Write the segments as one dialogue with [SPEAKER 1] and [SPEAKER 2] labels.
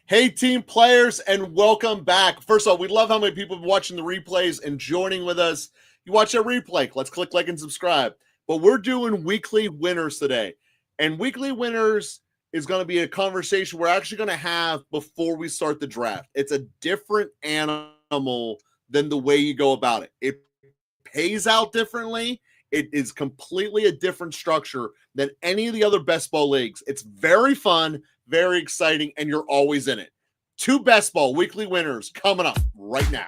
[SPEAKER 1] Hey, team players, and welcome back. First of all, we love how many people have been watching the replays and joining with us. You watch a replay, let's click like and subscribe. But we're doing weekly winners today. And weekly winners is going to be a conversation we're actually going to have before we start the draft. It's a different animal than the way you go about it. It pays out differently. It is completely a different structure than any of the other best ball leagues. It's very fun, very exciting, and you're always in it. 2 best ball weekly winners coming up right now.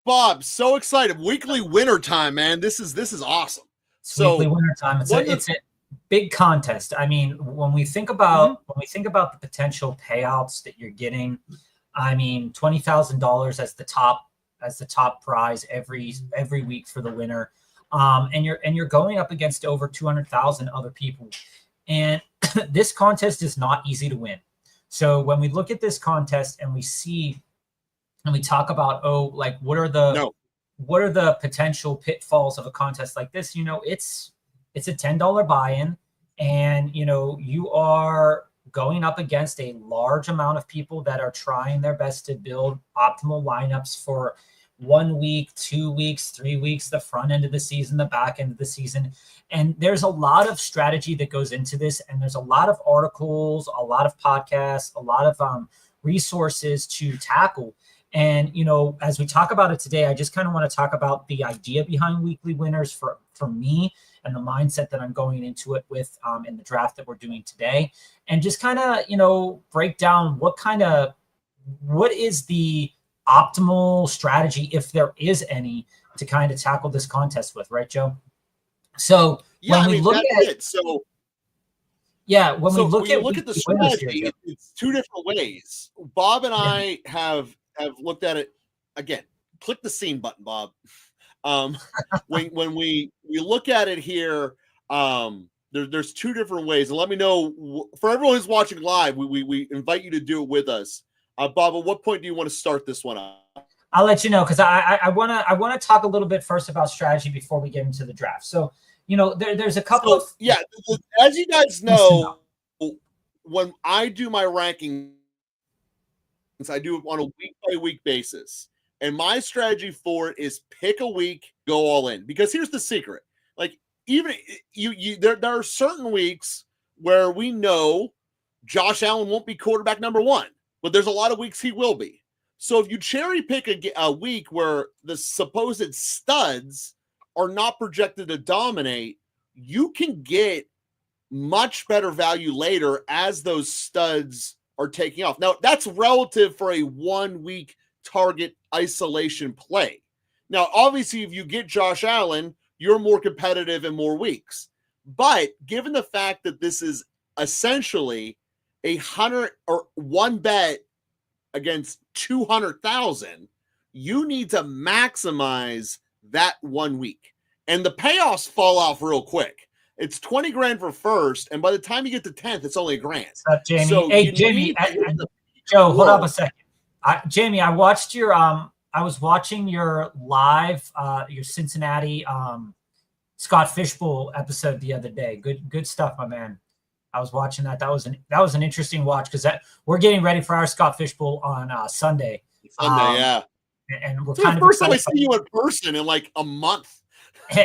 [SPEAKER 1] Bob, so excited. Weekly winner time, man. This is awesome. So
[SPEAKER 2] weekly winner time. It's a big contest. I mean, when we think about the potential payouts that you're getting, I mean, $20,000 as the top prize every week for the winner, and you're going up against over 200,000 other people, and this contest is not easy to win. So when we look at this contest and we see and we talk about what are the potential pitfalls of a contest like this? You know, it's a $10 buy-in, and you are going up against a large amount of people that are trying their best to build optimal lineups for 1 week, 2 weeks, 3 weeks, the front end of the season, the back end of the season. And there's a lot of strategy that goes into this, and there's a lot of articles, a lot of podcasts, a lot of resources to tackle. And, as we talk about it today, I just kind of want to talk about the idea behind weekly winners for me and the mindset that I'm going into it with in the draft that we're doing today. And just kind of, break down what is the optimal strategy, if there is any, to kind of tackle this contest with, right, Joe? So
[SPEAKER 1] yeah,
[SPEAKER 2] when we look at
[SPEAKER 1] it. So
[SPEAKER 2] yeah, when we look
[SPEAKER 1] at the strategy, it's 2 different ways. Bob and I have looked at it again. Click the scene button, Bob. When we look at it here, there's 2 different ways, and let me know for everyone who's watching live. We invite you to do it with us. Bob, at what point do you want to start this one up?
[SPEAKER 2] I'll let you know, because I want to talk a little bit first about strategy before we get into the draft. So there's a couple of
[SPEAKER 1] as you guys know, when I do my rankings, I do it on a week-by-week basis. And my strategy for it is pick a week, go all in. Because here's the secret. Like, even there are certain weeks where we know Josh Allen won't be quarterback number 1, but there's a lot of weeks he will be. So if you cherry pick a week where the supposed studs are not projected to dominate, you can get much better value later as those studs are taking off. Now, that's relative for a 1-week target isolation play. Now, obviously, if you get Josh Allen, you're more competitive in more weeks. But given the fact that this is essentially 100 or 1 bet against 200,000, you need to maximize that 1 week. And the payoffs fall off real quick. It's 20 grand for first, and by the time you get to 10th, it's only $1,000.
[SPEAKER 2] Jamie.
[SPEAKER 1] So
[SPEAKER 2] hey, Jamie, Joe, hold up a second. Jamie, I watched your I was watching your live your Cincinnati Scott Fishbowl episode the other day. Good stuff, my man. I was watching that. That was an interesting watch, because we're getting ready for our Scott Fishbowl on Sunday.
[SPEAKER 1] Yeah.
[SPEAKER 2] And we're
[SPEAKER 1] it's
[SPEAKER 2] kind
[SPEAKER 1] the
[SPEAKER 2] of
[SPEAKER 1] first time I see you in person in like a month.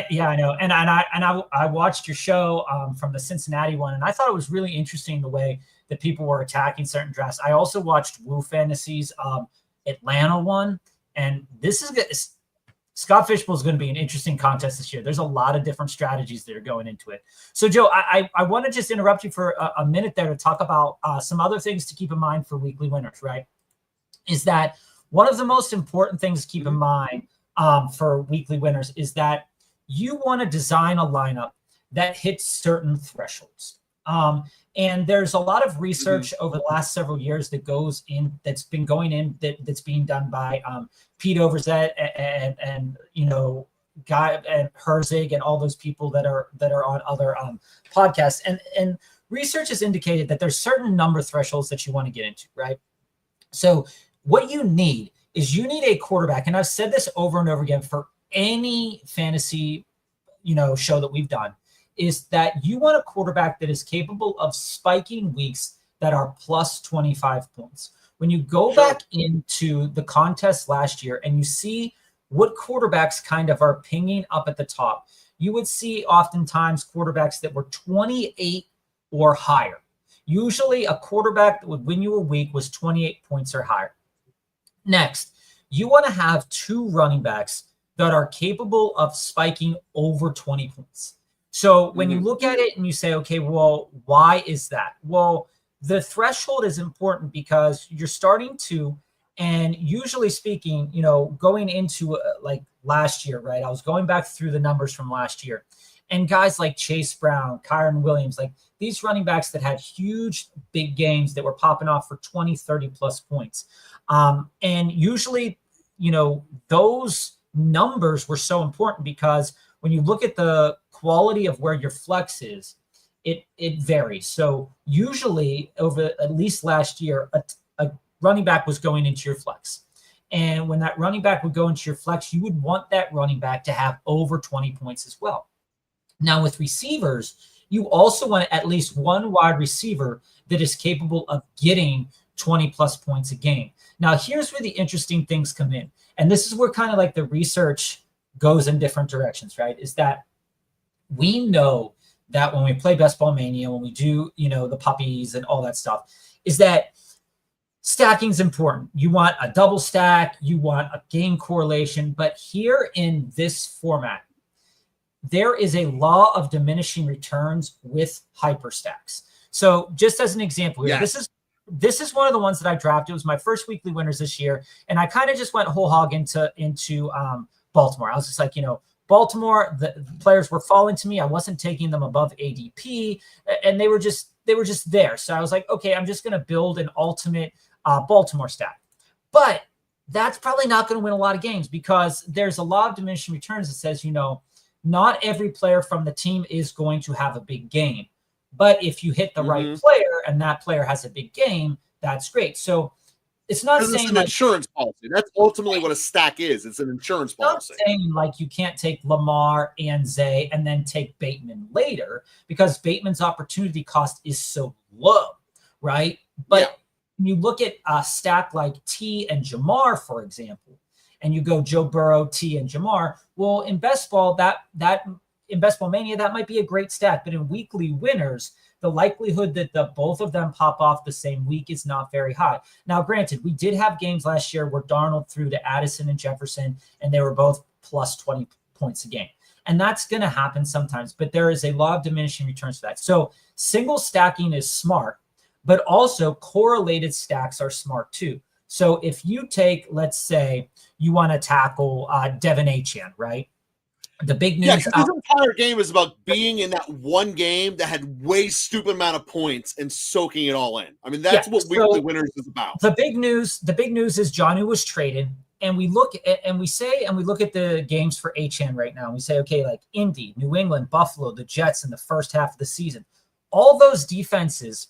[SPEAKER 2] Yeah, I know. And I watched your show from the Cincinnati one, and I thought it was really interesting the way that people were attacking certain drafts. I also watched Woo Fantasy's Atlanta one, and this is good. Scott Fishbowl is going to be an interesting contest this year. There's a lot of different strategies that are going into it. So, Joe, I want to just interrupt you for a minute there to talk about some other things to keep in mind for weekly winners, right? Is that one of the most important things to keep in mind for weekly winners is that you want to design a lineup that hits certain thresholds. And there's a lot of research over the last several years that's been being done by Pete Overzet and Guy and Herzig and all those people that are on other podcasts. And research has indicated that there's certain number thresholds that you want to get into, right? So what you need is you need a quarterback. And I've said this over and over again for any fantasy, show that we've done, is that you want a quarterback that is capable of spiking weeks that are plus 25 points. When you go back into the contest last year and you see what quarterbacks kind of are pinging up at the top, you would see oftentimes quarterbacks that were 28 or higher. Usually a quarterback that would win you a week was 28 points or higher. Next, you want to have two running backs that are capable of spiking over 20 points. So when you look at it and you say, okay, well, why is that? Well, the threshold is important because you're starting to, and usually speaking, going into like last year, right? I was going back through the numbers from last year, and guys like Chase Brown, Kyron Williams, like these running backs that had huge, big games that were popping off for 20, 30 plus points. And usually, those numbers were so important because when you look at the quality of where your flex is, it varies. So usually over at least last year, a running back was going into your flex. And when that running back would go into your flex, you would want that running back to have over 20 points as well. Now with receivers, you also want at least one wide receiver that is capable of getting 20 plus points a game. Now here's where the interesting things come in. And this is where kind of like the research goes in different directions, right? Is that we know that when we play Best Ball Mania, when we do, the puppies and all that stuff, is that stacking is important. You want a double stack, you want a game correlation, but here in this format, there is a law of diminishing returns with hyper stacks. So just as an example here, this is one of the ones that I drafted. It was my first weekly winners this year, and I kind of just went whole hog into Baltimore. I was just like, Baltimore, the players were falling to me. I wasn't taking them above ADP, and they were just there. So I was like, okay, I'm just going to build an ultimate Baltimore stack. But that's probably not going to win a lot of games because there's a law of diminishing returns that says, not every player from the team is going to have a big game. But if you hit the right player and that player has a big game, that's great. So it's not saying
[SPEAKER 1] it's an insurance policy. That's ultimately what a stack is. It's an insurance policy.
[SPEAKER 2] Not saying like you can't take Lamar and Zay and then take Bateman later because Bateman's opportunity cost is so low, right? But when you look at a stack like T and Jamar, for example, and you go Joe Burrow, T, and Jamar, well, in best ball, in Best Ball Mania, that might be a great stack, but in weekly winners, the likelihood that the both of them pop off the same week is not very high. Now, granted, we did have games last year where Darnold threw to Addison and Jefferson, and they were both plus 20 points a game. And that's going to happen sometimes, but there is a law of diminishing returns for that. So single stacking is smart, but also correlated stacks are smart too. So if you take, let's say, you want to tackle Devin Achane, right? The big news.
[SPEAKER 1] Yeah, because this entire game is about being in that one game that had way stupid amount of points and soaking it all in. I mean, that's what weekly winners is about.
[SPEAKER 2] The big news is Johnny was traded, and we look at the games for Achane right now. And we say, okay, like Indy, New England, Buffalo, the Jets in the first half of the season. All those defenses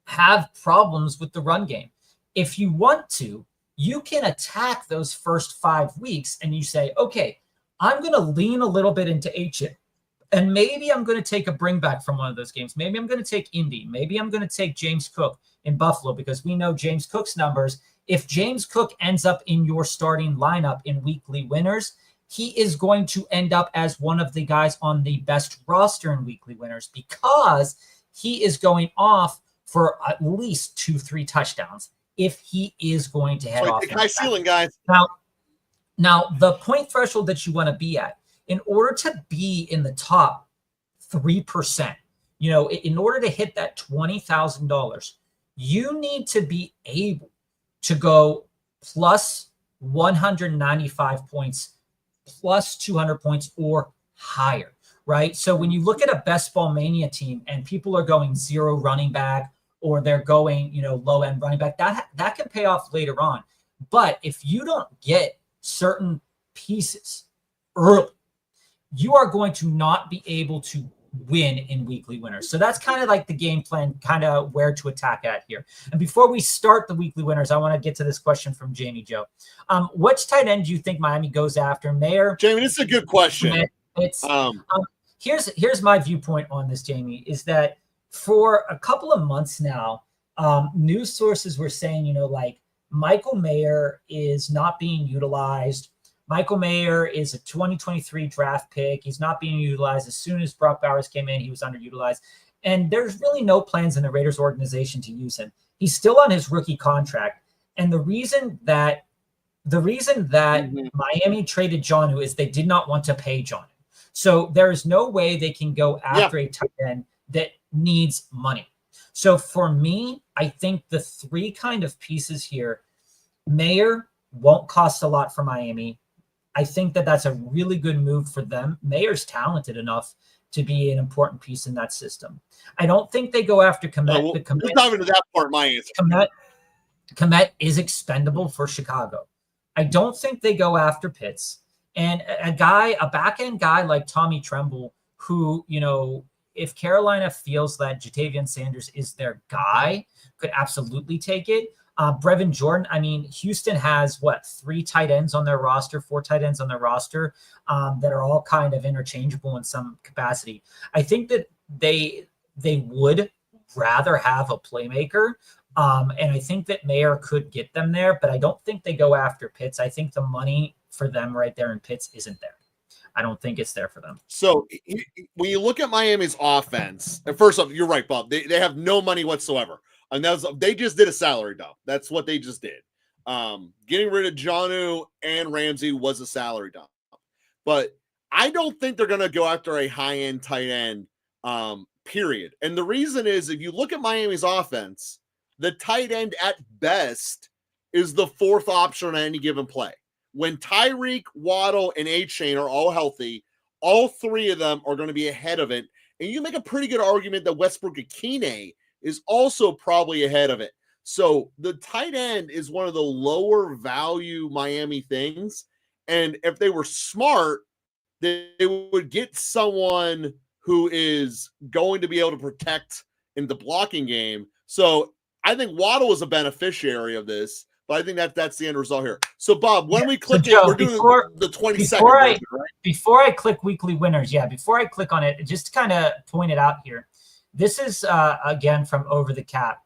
[SPEAKER 2] have problems with the run game. If you want to, you can attack those first 5 weeks, and you say, okay, I'm going to lean a little bit into Achane, and maybe I'm going to take a bring back from one of those games. Maybe I'm going to take Indy. Maybe I'm going to take James Cook in Buffalo because we know James Cook's numbers. If James Cook ends up in your starting lineup in weekly winners, he is going to end up as one of the guys on the best roster in weekly winners because he is going off for at least 2-3 touchdowns if he is going to head off.
[SPEAKER 1] High ceiling, guys.
[SPEAKER 2] Now, the point threshold that you want to be at, in order to be in the top 3%, in order to hit that $20,000, you need to be able to go plus 195 points, plus 200 points or higher, right? So when you look at a Best Ball Mania team and people are going zero running back or they're going, low end running back, that can pay off later on. But if you don't get certain pieces early, you are going to not be able to win in weekly winners. So that's kind of like the game plan, kind of where to attack at here. And before we start the weekly winners, I want to get to this question from Jamie Joe. Which tight end do you think Miami goes after? Mayer?
[SPEAKER 1] Jamie, this is a good question.
[SPEAKER 2] Here's my viewpoint on this, Jamie, is that for a couple of months now, news sources were saying, like Michael Mayer is not being utilized. Michael Mayer is a 2023 draft pick. He's not being utilized. As soon as Brock Bowers came in, he was underutilized. And there's really no plans in the Raiders organization to use him. He's still on his rookie contract. And the reason that Miami traded Jonnu is they did not want to pay Jonnu. So there is no way they can go after a tight end that needs money. So for me, I think the three kind of pieces here, Mayer won't cost a lot for Miami. I think that that's a really good move for them. Mayer's talented enough to be an important piece in that system. I don't think they go after Komet.
[SPEAKER 1] We'll dive into that part. My answer.
[SPEAKER 2] Komet is expendable for Chicago. I don't think they go after Pitts. And a back-end guy like Tommy Tremble, who, if Carolina feels that Jatavian Sanders is their guy, could absolutely take it. Brevin Jordan, Houston has, 4 tight ends on their roster that are all kind of interchangeable in some capacity. I think that they would rather have a playmaker, and I think that Mayer could get them there, but I don't think they go after Pitts. I think the money for them right there in Pitts isn't there. I don't think it's there for them.
[SPEAKER 1] So when you look at Miami's offense, and first off, you're right, Bob. They have no money whatsoever. And they just did a salary dump. That's what they just did. Getting rid of Jonnu and Ramsey was a salary dump. But I don't think they're going to go after a high-end tight end, period. And the reason is, if you look at Miami's offense, the tight end at best is the 4th option on any given play. When Tyreek, Waddle, and A-Chain are all healthy, all 3 of them are going to be ahead of it. And you make a pretty good argument that Westbrook-Akine is also probably ahead of it. So the tight end is one of the lower value Miami things. And if they were smart, they would get someone who is going to be able to protect in the blocking game. So I think Waddle is a beneficiary of this, but I think that's the end result here. So Bob, when we click it, we're doing the 20-second version, right?
[SPEAKER 2] Before I click weekly winners, before I click on it, just to kind of point it out here. This is, again, from Over the Cap.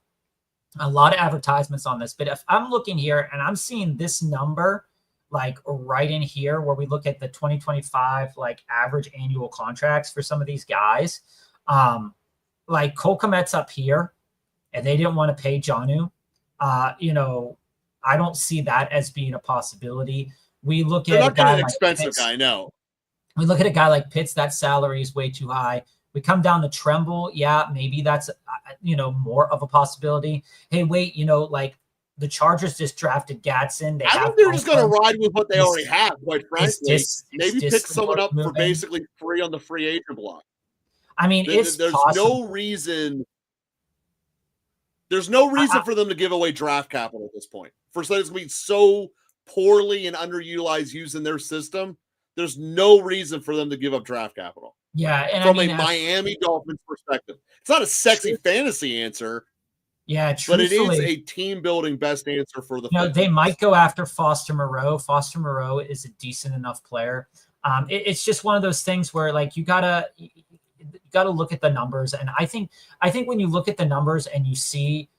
[SPEAKER 2] A lot of advertisements on this. But if I'm looking here and I'm seeing this number, like right in here, where we look at the 2025, like average annual contracts for some of these guys, like Cole Kmet's up here, and they didn't want to pay Jonnu. I don't see that as being a possibility. We look at a guy like
[SPEAKER 1] expensive
[SPEAKER 2] Pitts.
[SPEAKER 1] guy, no.
[SPEAKER 2] We look at a guy like Pitts, that salary is way too high. We come down to Tremble. Yeah, maybe that's, more of a possibility. Hey, wait, like the Chargers just drafted Gadsden.
[SPEAKER 1] I think they're just going to ride with what they already have, quite frankly. Maybe pick someone up for basically free on the free agent block.
[SPEAKER 2] There's
[SPEAKER 1] no reason. There's no reason for them to give away draft capital at this point. For something that's going to be so poorly and underutilized using their system, there's no reason for them to give up draft capital.
[SPEAKER 2] Yeah, and
[SPEAKER 1] from a Miami Dolphins perspective, it's not a sexy fantasy answer.
[SPEAKER 2] Yeah,
[SPEAKER 1] but it is a team-building best answer for the.
[SPEAKER 2] They might go after Foster Moreau. Foster Moreau is a decent enough player. It's just one of those things where, like, you gotta look at the numbers, and I think when you look at the numbers and you see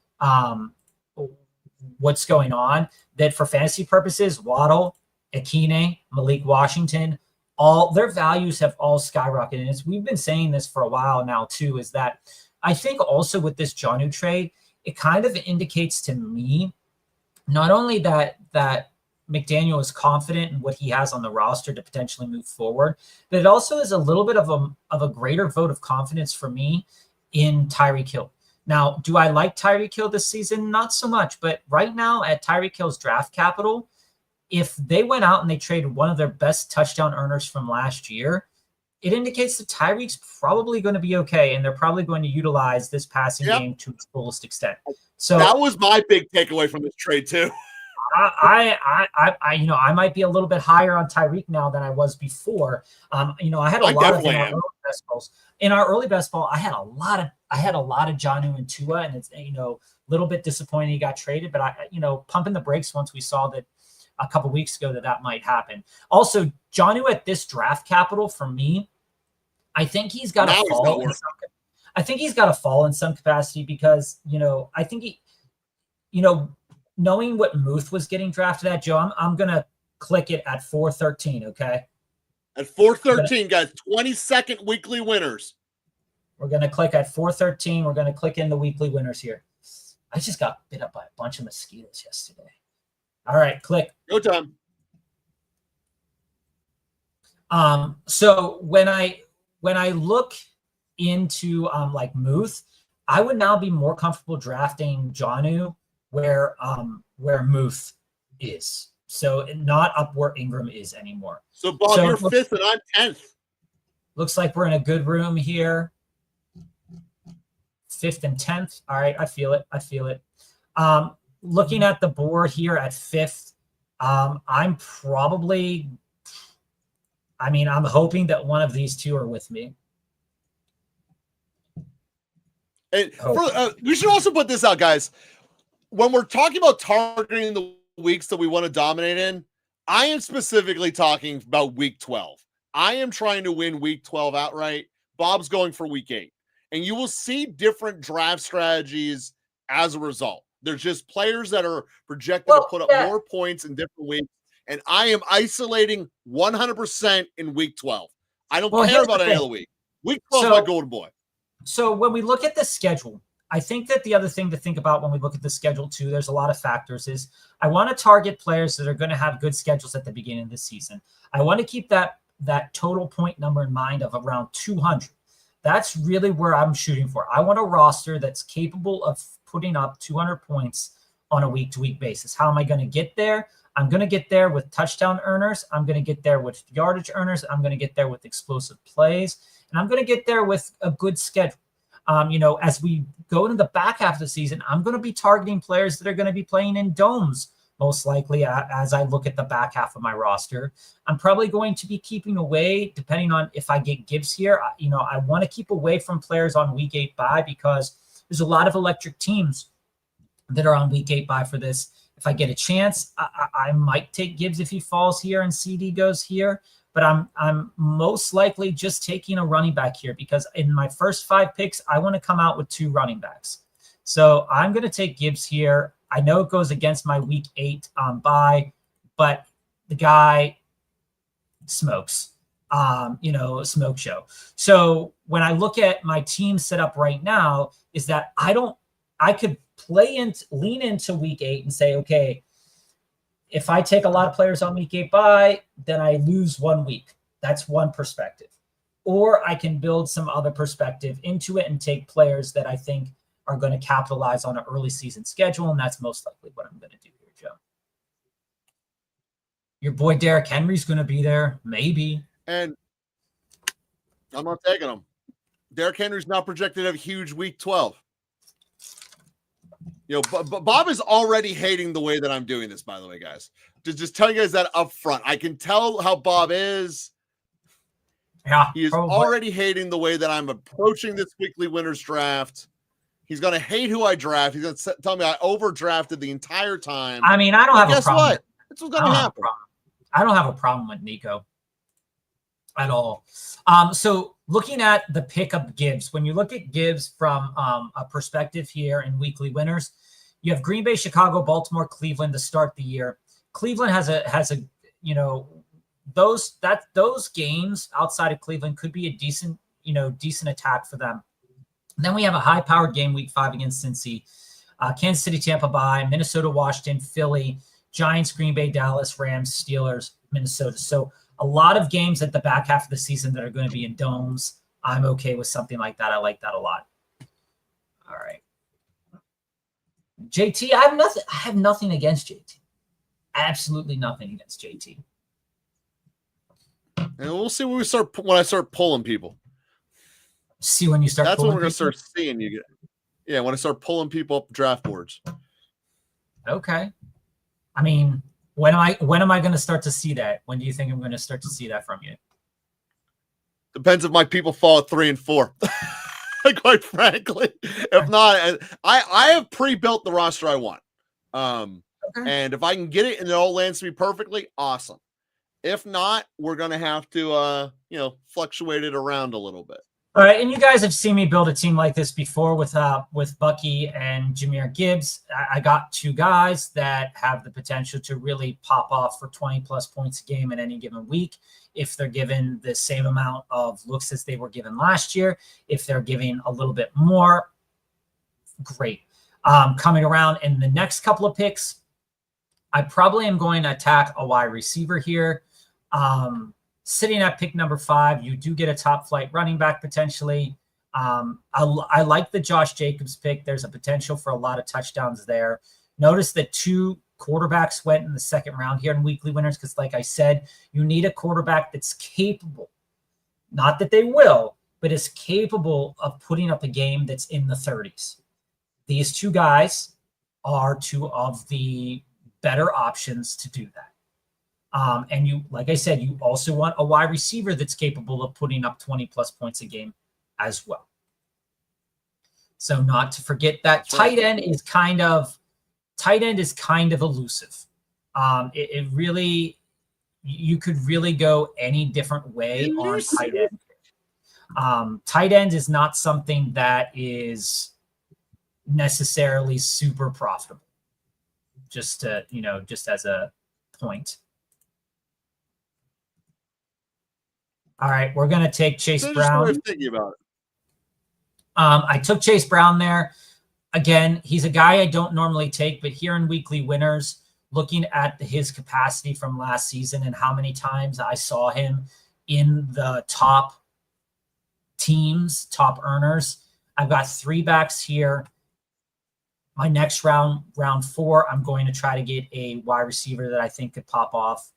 [SPEAKER 2] what's going on, that for fantasy purposes, Waddle, Akine, Malik Washington, all their values have all skyrocketed. And we've been saying this for a while now too, is that I think also with this Jonnu trade, it kind of indicates to me not only that McDaniel is confident in what he has on the roster to potentially move forward, but it also is a little bit of a greater vote of confidence for me in Tyreek Hill. Now, do I like Tyreek Hill this season? Not so much, but right now at Tyreek Hill's draft capital, if they went out and they traded one of their best touchdown earners from last year, it indicates that Tyreek's probably going to be okay, and they're probably going to utilize this passing game to its fullest extent. So
[SPEAKER 1] that was my big takeaway from this trade too.
[SPEAKER 2] I might be a little bit higher on Tyreek now than I was before. I had a lot of in our early best balls. In our early best ball, I had a lot of Jonnu and Tua, and it's a little bit disappointing he got traded, but pumping the brakes once we saw that a couple weeks ago that might happen. Also, Jonnu at this draft capital for me, I think he's got to fall. I think he's got to fall in some capacity because I think he, knowing what Muth was getting drafted at, Joe, I'm gonna click it at 413. Okay.
[SPEAKER 1] At 413, guys, 22nd weekly winners.
[SPEAKER 2] We're gonna click at 413. We're gonna click in the weekly winners here. I just got bit up by a bunch of mosquitoes yesterday. All right, click.
[SPEAKER 1] Go time.
[SPEAKER 2] So when I look into like Muth, I would now be more comfortable drafting Jonnu where Muth is. So not up where Ingram is anymore.
[SPEAKER 1] So Bob, you're 5th and I'm 10th. Looks
[SPEAKER 2] like we're in a good room here. 5th and 10th. All right, I feel it. Looking at the board here at 5th, I'm hoping that one of these two are with me.
[SPEAKER 1] And we should also put this out, guys. When we're talking about targeting the weeks that we want to dominate in, I am specifically talking about week 12. I am trying to win week 12 outright. Bob's going for week 8. And you will see different draft strategies as a result. There's just players that are projected to put up more points in different weeks. And I am isolating 100% in week 12. I don't care about any other week. Week 12 is my golden boy.
[SPEAKER 2] So when we look at the schedule, I think that the other thing to think about when we look at the schedule too, there's a lot of factors, is I want to target players that are going to have good schedules at the beginning of the season. I want to keep that total point number in mind of around 200. That's really where I'm shooting for. I want a roster that's capable of putting up 200 points on a week-to-week basis. How am I going to get there? I'm going to get there with touchdown earners. I'm going to get there with yardage earners. I'm going to get there with explosive plays. And I'm going to get there with a good schedule. As we go into the back half of the season, I'm going to be targeting players that are going to be playing in domes, most likely, as I look at the back half of my roster. I'm probably going to be keeping away, depending on if I get Gibbs here. I want to keep away from players on week 8 bye because there's a lot of electric teams that are on week 8 bye for this. If I get a chance, I might take Gibbs if he falls here and CD goes here. But I'm most likely just taking a running back here because in my first 5 picks, I want to come out with 2 running backs. So I'm going to take Gibbs here. I know it goes against my week 8 bye, but the guy smokes, smoke show. So when I look at my team set up right now, is that I could lean into week 8 and say, okay, if I take a lot of players on week 8 bye, then I lose 1 week. That's one perspective. Or I can build some other perspective into it and take players that I think are going to capitalize on an early season schedule, and that's most likely what I'm going to do here, Joe. Your boy Derrick Henry's going to be there, maybe.
[SPEAKER 1] And I'm not taking him. Derrick Henry's not projected to have a huge week 12. Bob is already hating the way that I'm doing this, by the way, guys. Just tell you guys that up front. I can tell how Bob is.
[SPEAKER 2] Yeah.
[SPEAKER 1] He is already hating the way that I'm approaching this weekly winners draft. He's going to hate who I draft. He's going to tell me I overdrafted the entire time.
[SPEAKER 2] I mean, I don't have a problem.
[SPEAKER 1] Guess what? That's what's going to happen.
[SPEAKER 2] I don't have a problem with Nico at all. So looking at the pickup Gibbs, when you look at Gibbs from a perspective here in weekly winners, you have Green Bay, Chicago, Baltimore, Cleveland to start the year. Cleveland has a those games outside of Cleveland could be a decent attack for them. And then we have a high-powered game week 5 against Cincy, Kansas City, Tampa Bay, Minnesota, Washington, Philly, Giants, Green Bay, Dallas, Rams, Steelers, Minnesota. So a lot of games at the back half of the season that are going to be in domes. I'm okay with something like that. I like that a lot. All right. JT, I have nothing against JT. Absolutely nothing against JT.
[SPEAKER 1] And we'll see when I start pulling people.
[SPEAKER 2] See when you start.
[SPEAKER 1] That's when we're gonna start seeing you. Yeah, when I start pulling people up draft boards.
[SPEAKER 2] Okay. I mean, when am I going to start to see that? When do you think I'm going to start to see that from you?
[SPEAKER 1] Depends if my people fall at 3 and 4. Quite frankly, if not, I have pre-built the roster I want. And if I can get it and it all lands me perfectly, awesome. If not, we're gonna have to fluctuate it around a little bit.
[SPEAKER 2] All right, and you guys have seen me build a team like this before with Bucky and Jahmyr Gibbs. I got two guys that have the potential to really pop off for 20-plus points a game in any given week if they're given the same amount of looks as they were given last year. If they're giving a little bit more, great. Coming around in the next couple of picks, I probably am going to attack a wide receiver here. Sitting at pick number 5, you do get a top flight running back potentially. I like the Josh Jacobs pick. There's a potential for a lot of touchdowns there. Notice that 2 quarterbacks went in the second round here in weekly winners because, like I said, you need a quarterback that's capable. Not that they will, but is capable of putting up a game that's in the 30s. These 2 guys are 2 of the better options to do that. And you, like I said, you also want a wide receiver that's capable of putting up 20-plus points a game as well. So not to forget that tight end is kind of elusive. It really, you could really go any different way on tight end. Tight end is not something that is necessarily super profitable. Just as a point. All right, we're going to take Chase Brown.
[SPEAKER 1] Thinking about it.
[SPEAKER 2] I took Chase Brown there. Again, he's a guy I don't normally take, but here in weekly winners, looking at his capacity from last season and how many times I saw him in the top teams, top earners, I've got 3 backs here. My next round 4, I'm going to try to get a wide receiver that I think could pop off.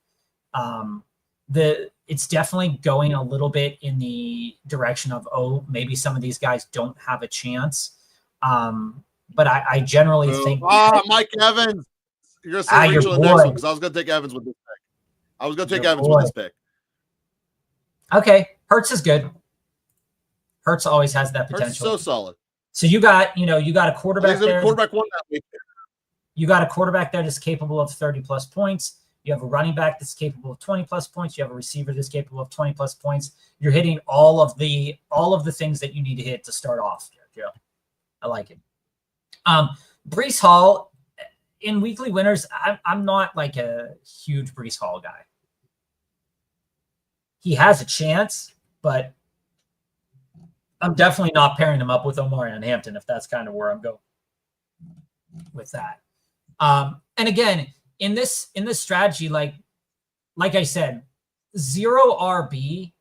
[SPEAKER 2] It's definitely going a little bit in the direction of, maybe some of these guys don't have a chance. But I generally think
[SPEAKER 1] Mike Evans. You're gonna see Rachel in the next one because I was gonna take Evans with this pick. I was gonna take Evans with this pick.
[SPEAKER 2] Okay, Hurts is good. Hurts always has that potential.
[SPEAKER 1] Hurts is so solid.
[SPEAKER 2] So you got a quarterback there.
[SPEAKER 1] Quarterback won that week.
[SPEAKER 2] You got a quarterback that is capable of 30-plus points. You have a running back that's capable of 20-plus points. You have a receiver that's capable of 20-plus points. You're hitting all of the things that you need to hit to start off, Joe. I like it. Breece Hall, in weekly winners, I'm not like a huge Breece Hall guy. He has a chance, but I'm definitely not pairing him up with Omarion Hampton if that's kind of where I'm going with that. And again, in this strategy, like I said, 0 RB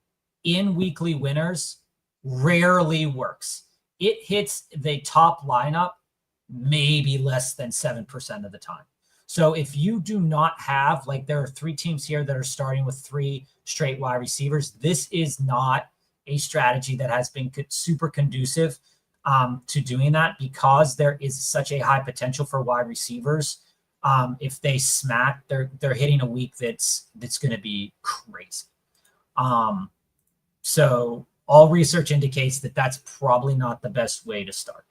[SPEAKER 2] in weekly winners rarely works. It hits the top lineup maybe less than 7% of the time. So if you do not have, like, there are 3 teams here that are starting with 3 straight wide receivers, this is not a strategy that has been super conducive to doing that because there is such a high potential for wide receivers. If they smack, they're hitting a week that's going to be crazy. So all research indicates that that's probably not the best way to start.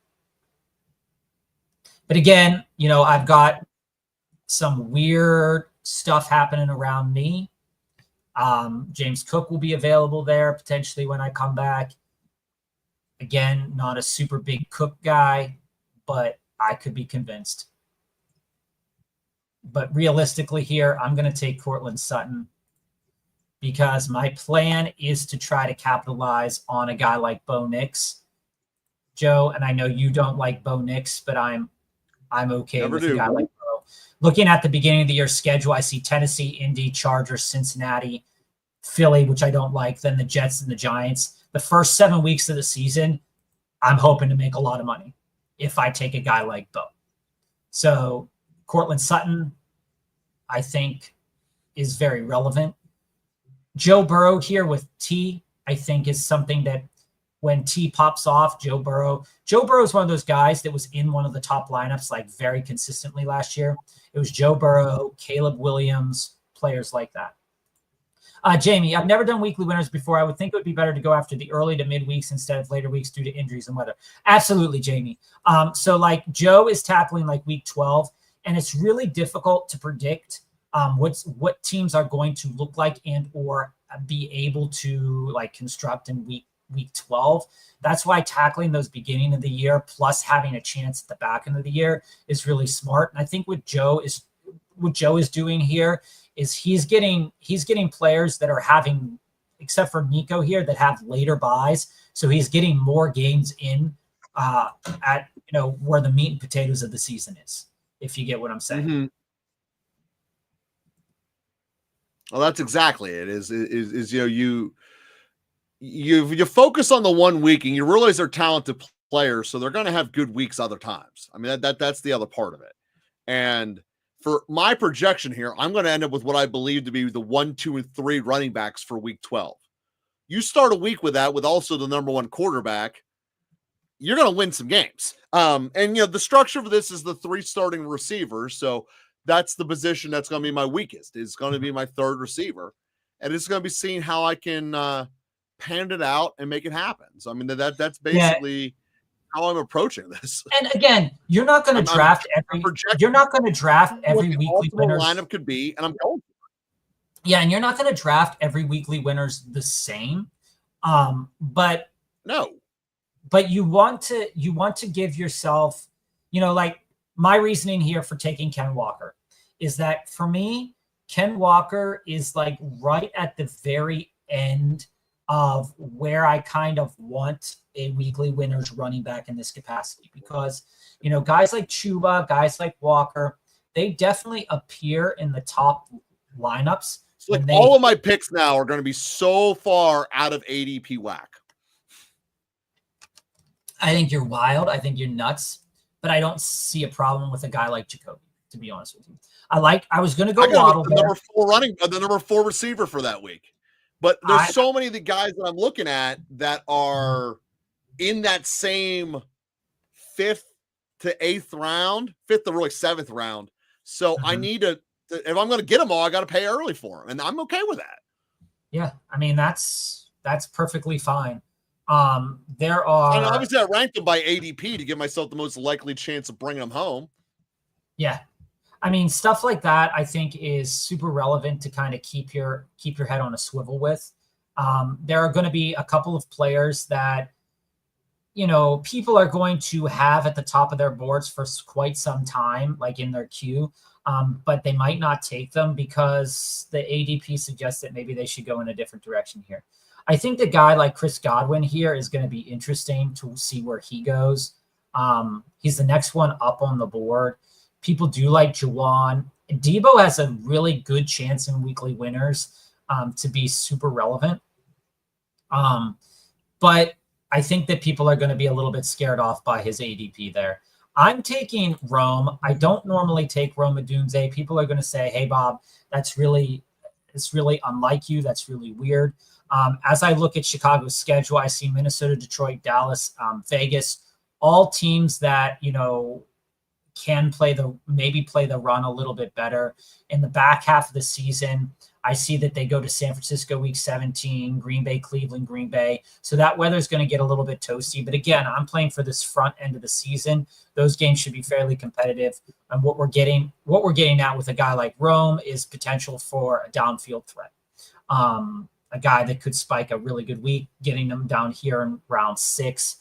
[SPEAKER 2] But again, I've got some weird stuff happening around me. James Cook will be available there potentially when I come back. Again, not a super big Cook guy, but I could be convinced. But realistically here, I'm going to take Courtland Sutton because my plan is to try to capitalize on a guy like Bo Nix, Joe. And I know you don't like Bo Nix, but I'm okay with a guy like Bo. Looking at the beginning of the year schedule, I see Tennessee, Indy, Chargers, Cincinnati, Philly, which I don't like, then the Jets and the Giants. The first 7 weeks of the season, I'm hoping to make a lot of money if I take a guy like Bo. So Courtland Sutton, I think, is very relevant. Joe Burrow here with T, I think, is something that when T pops off, Joe Burrow is one of those guys that was in one of the top lineups like very consistently last year. It was Joe Burrow, Caleb Williams, players like that. Jamie, I've never done weekly winners before. I would think it would be better to go after the early to mid weeks instead of later weeks due to injuries and weather. Absolutely, Jamie. So like Joe is tackling like week 12, and it's really difficult to predict what teams are going to look like and or be able to like construct in week 12. That's why tackling those beginning of the year plus having a chance at the back end of the year is really smart. And I think what Joe is doing here is he's getting players that are having, except for Nico here, that have later buys. So he's getting more games in at where the meat and potatoes of the season is, if you get what I'm saying.
[SPEAKER 1] Mm-hmm. Well, that's exactly it. You focus on the 1 week and you realize they're talented players, so they're going to have good weeks other times. I mean, that's the other part of it. And for my projection here, I'm going to end up with what I believe to be the 1, 2, and 3 running backs for week 12. You start a week with that, with also the number 1 quarterback, you're going to win some games. And the structure for this is the 3 starting receivers. So that's the position that's going to be my weakest. It's going to be my 3rd receiver. And it's going to be seeing how I can pan it out and make it happen. So, I mean, that's basically how I'm approaching this.
[SPEAKER 2] And again, you're not going to draft every weekly winners.
[SPEAKER 1] Lineup could be, and I'm going.
[SPEAKER 2] Yeah, and you're not going to draft every weekly winners the same. But you want to give yourself, like my reasoning here for taking Ken Walker is that for me, Ken Walker is like right at the very end of where I kind of want a weekly winners running back in this capacity, because, guys like Chuba, guys like Walker, they definitely appear in the top lineups.
[SPEAKER 1] So like all of my picks now are going to be so far out of ADP whack.
[SPEAKER 2] I think you're wild. I think you're nuts, but I don't see a problem with a guy like Jacoby, to be honest with you. I was going to go Waddle
[SPEAKER 1] the number 4 receiver for that week. But there's so many of the guys that I'm looking at that are in that same 5th to 8th round, 5th to really 7th round. So I need to, if I'm going to get them all, I got to pay early for them. And I'm okay with that.
[SPEAKER 2] Yeah. I mean, that's perfectly fine. There are,
[SPEAKER 1] and obviously I ranked them by ADP to give myself the most likely chance of bringing them home.
[SPEAKER 2] Yeah. I mean, stuff like that, I think, is super relevant to kind of keep your head on a swivel with. There are going to be a couple of players that, people are going to have at the top of their boards for quite some time, like in their queue, but they might not take them because the ADP suggests that maybe they should go in a different direction here. I think the guy like Chris Godwin here is going to be interesting to see where he goes. He's the next one up on the board. People do like Juwan. Debo has a really good chance in weekly winners to be super relevant. But I think that people are going to be a little bit scared off by his ADP there. I'm taking Rome. I don't normally take Rome Odunze. People are going to say, hey, Bob, it's really unlike you. That's really weird. As I look at Chicago's schedule, I see Minnesota, Detroit, Dallas, Vegas, all teams that, can play the run a little bit better. In the back half of the season, I see that they go to San Francisco week 17, Green Bay, Cleveland, Green Bay. So that weather is going to get a little bit toasty. But again, I'm playing for this front end of the season. Those games should be fairly competitive. And what we're getting at with a guy like Rome is potential for a downfield threat. A guy that could spike a really good week, getting them down here in round 6.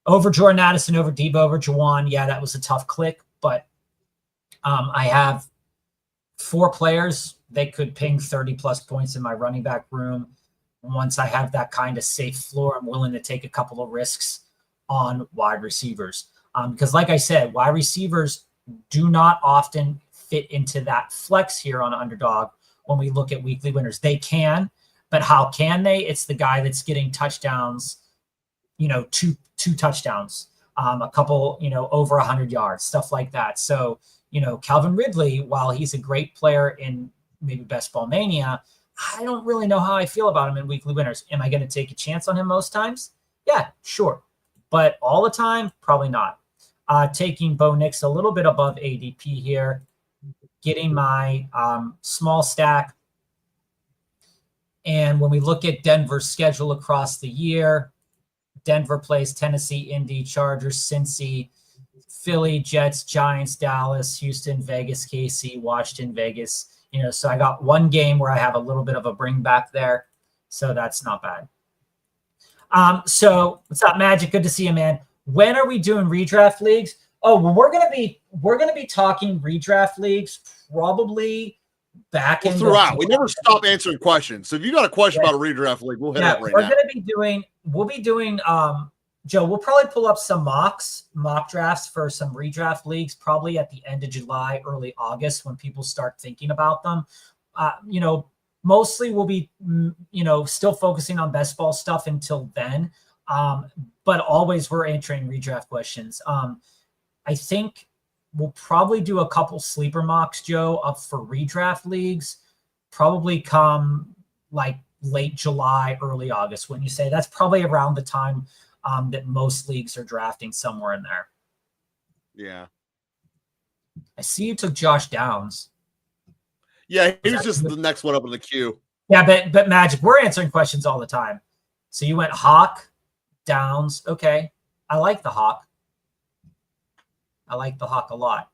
[SPEAKER 2] Over Jordan Addison, over Debo, over Juwan. Yeah, that was a tough click. But I have 4 players that could ping 30-plus points in my running back room. Once I have that kind of safe floor, I'm willing to take a couple of risks on wide receivers. Because like I said, wide receivers do not often fit into that flex here on Underdog when we look at weekly winners. They can, but how can they? It's the guy that's getting touchdowns, two touchdowns. A couple, over 100 yards, stuff like that. So, Calvin Ridley, while he's a great player in maybe Best Ball Mania, I don't really know how I feel about him in weekly winners. Am I going to take a chance on him most times? Yeah, sure. But all the time, probably not. Taking Bo Nix a little bit above ADP here, getting my small stack. And when we look at Denver's schedule across the year, Denver plays Tennessee, Indy, Chargers, Cincy, Philly, Jets, Giants, Dallas, Houston, Vegas, KC, Washington, Vegas. So I got one game where I have a little bit of a bring back there. So that's not bad. So what's up, Magic? Good to see you, man. When are we doing redraft leagues? Oh, well, we're gonna be talking redraft leagues probably back in
[SPEAKER 1] throughout. We never stop answering questions. So if you got a question about a redraft league, we'll hit up right now.
[SPEAKER 2] We'll be doing Joe, we'll probably pull up some mock drafts for some redraft leagues probably at the end of July, early August when people start thinking about them. Mostly we'll be, still focusing on best ball stuff until then. But always we're answering redraft questions. I think we'll probably do a couple sleeper mocks, Joe, up for redraft leagues, probably come like late July, early August. When you say that's probably around the time that most leagues are drafting, somewhere in there.
[SPEAKER 1] Yeah.
[SPEAKER 2] I see you took Josh Downs.
[SPEAKER 1] Yeah, he was just the next one up in the queue.
[SPEAKER 2] Yeah, but Magic, we're answering questions all the time. So you went Hawk, Downs. Okay. I like the Hawk. I like the Hawk a lot.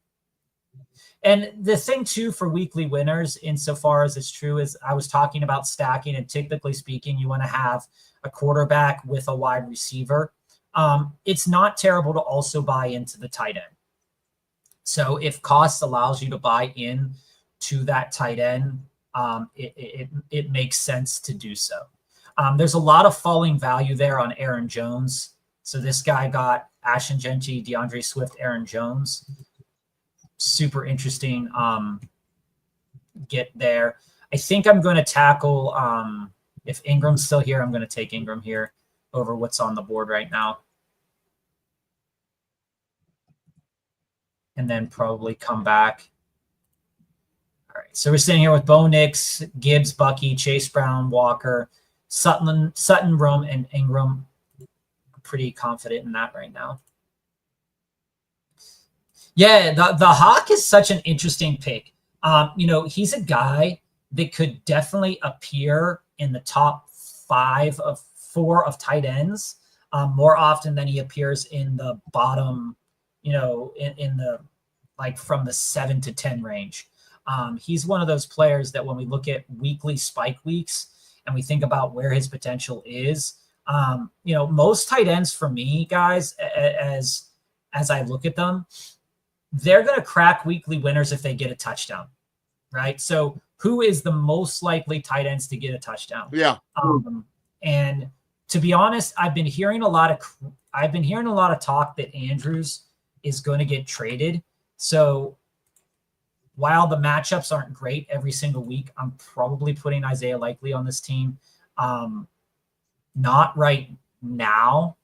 [SPEAKER 2] And the thing, too, for weekly winners, insofar as it's true, is I was talking about stacking, and typically speaking, you want to have a quarterback with a wide receiver. It's not terrible to also buy into the tight end. So if cost allows you to buy in to that tight end, it makes sense to do so. There's a lot of falling value there on Aaron Jones. So this guy got Ashton Genty, DeAndre Swift, Aaron Jones. Super interesting get there. I think I'm going to tackle, if Ingram's still here, I'm going to take Ingram here over what's on the board right now. And then probably come back. All right, so we're sitting here with Bo Nix, Gibbs, Bucky, Chase Brown, Walker, Sutton, Rome, and Ingram. I'm pretty confident in that right now. Yeah, the Hawk is such an interesting pick. He's a guy that could definitely appear in the top 4 of tight ends more often than he appears in the bottom, in the from the 7 to 10 range. He's one of those players that when we look at weekly spike weeks and we think about where his potential is, most tight ends for me, guys, as I look at them, they're going to crack weekly winners if they get a touchdown, right? So who is the most likely tight ends to get a touchdown?
[SPEAKER 1] Yeah.
[SPEAKER 2] And to be honest, I've been hearing a lot of talk that Andrews is going to get traded. So while the matchups aren't great every single week, I'm probably putting Isaiah Likely on this team. Not right now,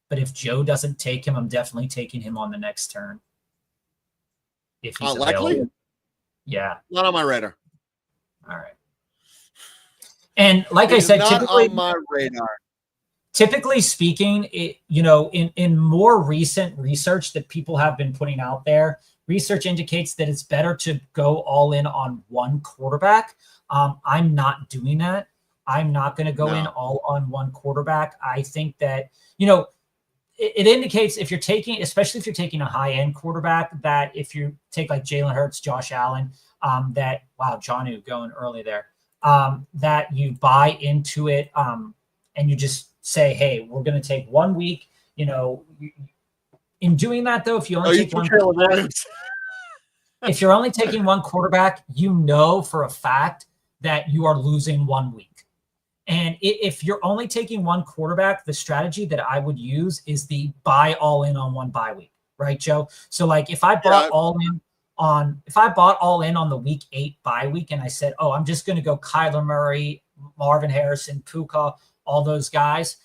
[SPEAKER 2] but if Joe doesn't take him, I'm definitely taking him on the next turn. If he's
[SPEAKER 1] Likely?
[SPEAKER 2] Yeah.
[SPEAKER 1] Not on my radar.
[SPEAKER 2] All right. And like I said,
[SPEAKER 1] not on my radar.
[SPEAKER 2] Typically speaking, in more recent research that people have been putting out there, research indicates that it's better to go all in on one quarterback. I'm not doing that. I'm not going to go in all on one quarterback. I think that, it indicates if you're taking, especially if you're taking a high-end quarterback, that if you take like Jalen Hurts, Josh Allen, Jonnu going early there, that you buy into it and you just say, hey, we're going to take 1 week. In doing that, though, if you only take one quarterback, if you're only taking one quarterback, for a fact that you are losing 1 week. And if you're only taking one quarterback, the strategy that I would use is the buy all in on one bye week, right, Joe? So like if I bought all in on the week 8 bye week and I said, oh, I'm just going to go Kyler Murray, Marvin Harrison, Puka, all those guys.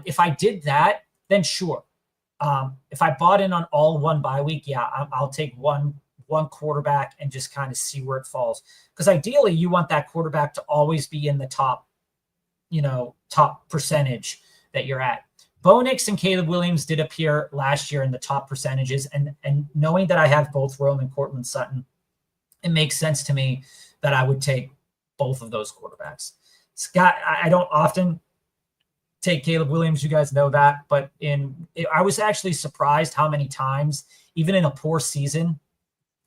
[SPEAKER 2] If I did that, then sure. If I bought in on all one bye week, I'll take one quarterback and just kind of see where it falls. Because ideally you want that quarterback to always be in the top percentage that you're at. Bo Nix and Caleb Williams did appear last year in the top percentages, and knowing that I have both Rome and Cortland Sutton, it makes sense to me that I would take both of those quarterbacks. Scott, I don't often take Caleb Williams, you guys know that, but I was actually surprised how many times, even in a poor season,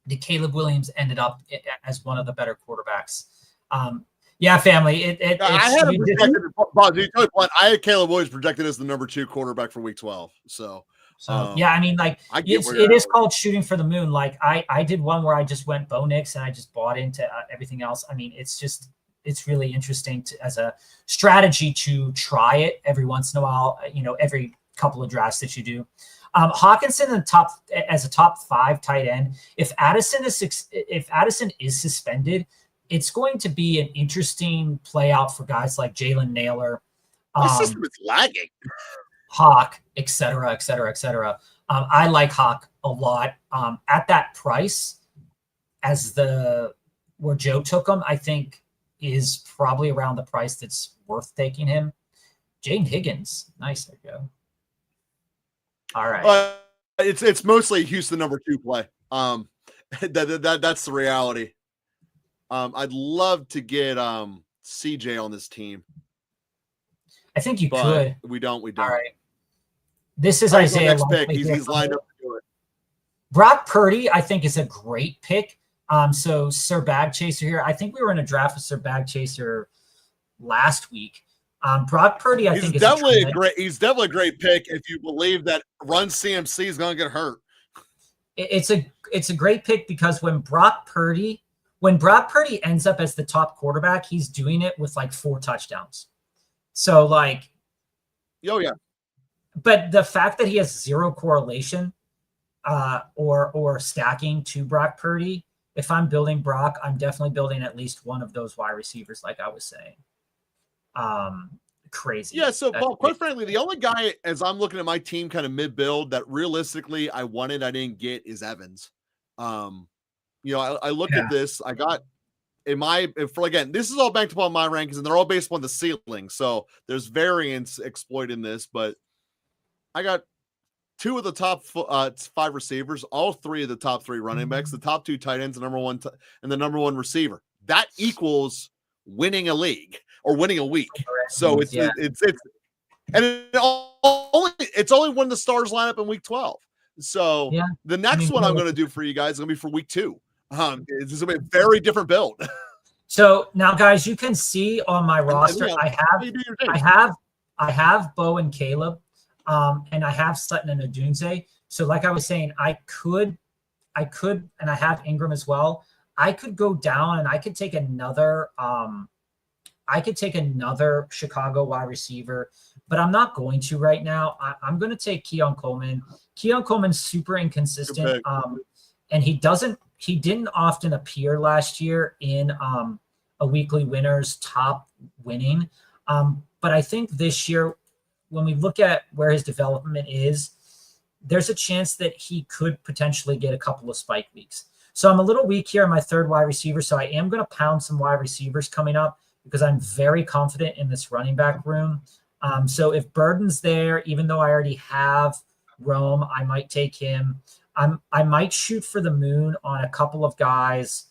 [SPEAKER 2] the Caleb Williams ended up as one of the better quarterbacks. Yeah, family.
[SPEAKER 1] I had him projected. I had Caleb Williams projected as the number 2 quarterback for Week 12. So
[SPEAKER 2] yeah, I mean, like it is called shooting for the moon. Like I did one where I just went Bo Nix and I just bought into everything else. I mean, it's really interesting as a strategy to try it every once in a while. Every couple of drafts that you do. Hawkinson in the top as a top 5 tight end. If Addison is suspended, it's going to be an interesting play out for guys like Jalen Naylor.
[SPEAKER 1] The system is lagging.
[SPEAKER 2] Hawk, et cetera, et cetera, et cetera. I like Hawk a lot. At that price, where Joe took him, I think is probably around the price that's worth taking him. Jaden Higgins, nice, there you go. All right.
[SPEAKER 1] It's mostly Houston number 2 play. That's the reality. I'd love to get CJ on this team.
[SPEAKER 2] I think you could.
[SPEAKER 1] We don't.
[SPEAKER 2] All right. This is Isaiah.
[SPEAKER 1] Next pick. He's lined up to do it.
[SPEAKER 2] Brock Purdy, I think, is a great pick. So Sir Bag Chaser here. I think we were in a draft with Sir Bag Chaser last week. Brock Purdy, I think,
[SPEAKER 1] he's definitely a great pick if you believe that Run CMC is going to get hurt.
[SPEAKER 2] It's a great pick because when Brock Purdy ends up as the top quarterback, he's doing it with like 4 touchdowns. So like,
[SPEAKER 1] oh yeah.
[SPEAKER 2] But the fact that he has 0 correlation or stacking to Brock Purdy, if I'm building Brock, I'm definitely building at least one of those wide receivers, like I was saying. Crazy.
[SPEAKER 1] Yeah, so Paul, quite frankly, the only guy, as I'm looking at my team kind of mid-build, that realistically I didn't get is Evans. I looked at this. I got again, this is all banked upon my rankings, and they're all based upon the ceiling. So there's variance exploited in this, but I got 2 of the top 5 receivers, all 3 of the top 3 running backs, the top 2 tight ends, and the number 1 receiver. That equals winning a league or winning a week. So it's only when the stars line up in Week 12. So the next one I'm going to do for you guys is going to be for Week 2. It's going to be a very different build.
[SPEAKER 2] So now, guys, you can see on my roster, I have Bo and Caleb, and I have Sutton and Odunze. So like I was saying, I could, and I have Ingram as well. I could go down and I could take another Chicago wide receiver, but I'm not going to right now. I'm going to take Keon Coleman. Keon Coleman's super inconsistent. And he didn't often appear last year in a weekly winners top winning. But I think this year, when we look at where his development is, there's a chance that he could potentially get a couple of spike weeks. So I'm a little weak here on my 3rd wide receiver. So I am going to pound some wide receivers coming up because I'm very confident in this running back room. So if Burden's there, even though I already have Rome, I might take him. I might shoot for the moon on a couple of guys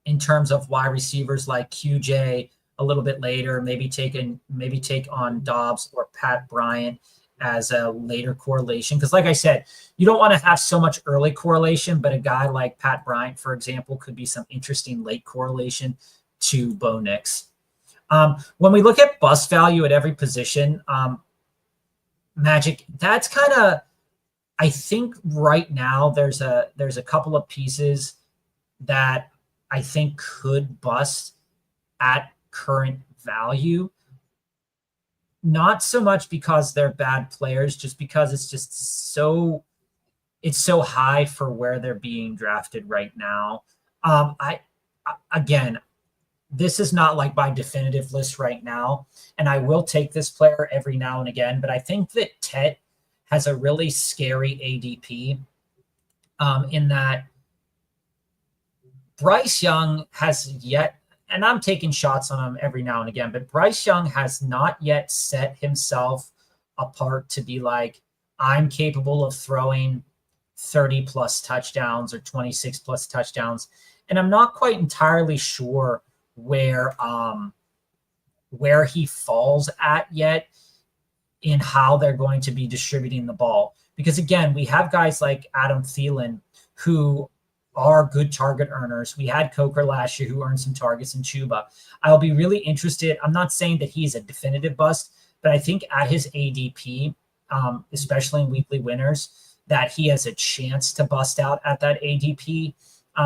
[SPEAKER 2] in terms of wide receivers like QJ a little bit later, maybe take on Dobbs or Pat Bryant as a later correlation. Because like I said, you don't want to have so much early correlation, but a guy like Pat Bryant, for example, could be some interesting late correlation to Bo Nix. When we look at bust value at every position, Magic, that's kind of, I think right now there's a couple of pieces that I think could bust at current value. Not so much because they're bad players, just because it's so high for where they're being drafted right now. Again, this is not like my definitive list right now, and I will take this player every now and again, but I think that Tet has a really scary ADP in that Bryce Young has yet, and I'm taking shots on him every now and again, but Bryce Young has not yet set himself apart to be like, I'm capable of throwing 30 plus touchdowns or 26 plus touchdowns. And I'm not quite entirely sure where he falls at yet in how they're going to be distributing the ball. Because again, we have guys like Adam Thielen who are good target earners. We had Coker last year who earned some targets in Chuba. I'll be really interested. I'm not saying that he's a definitive bust, but I think at his ADP, especially in weekly winners, that he has a chance to bust out at that ADP.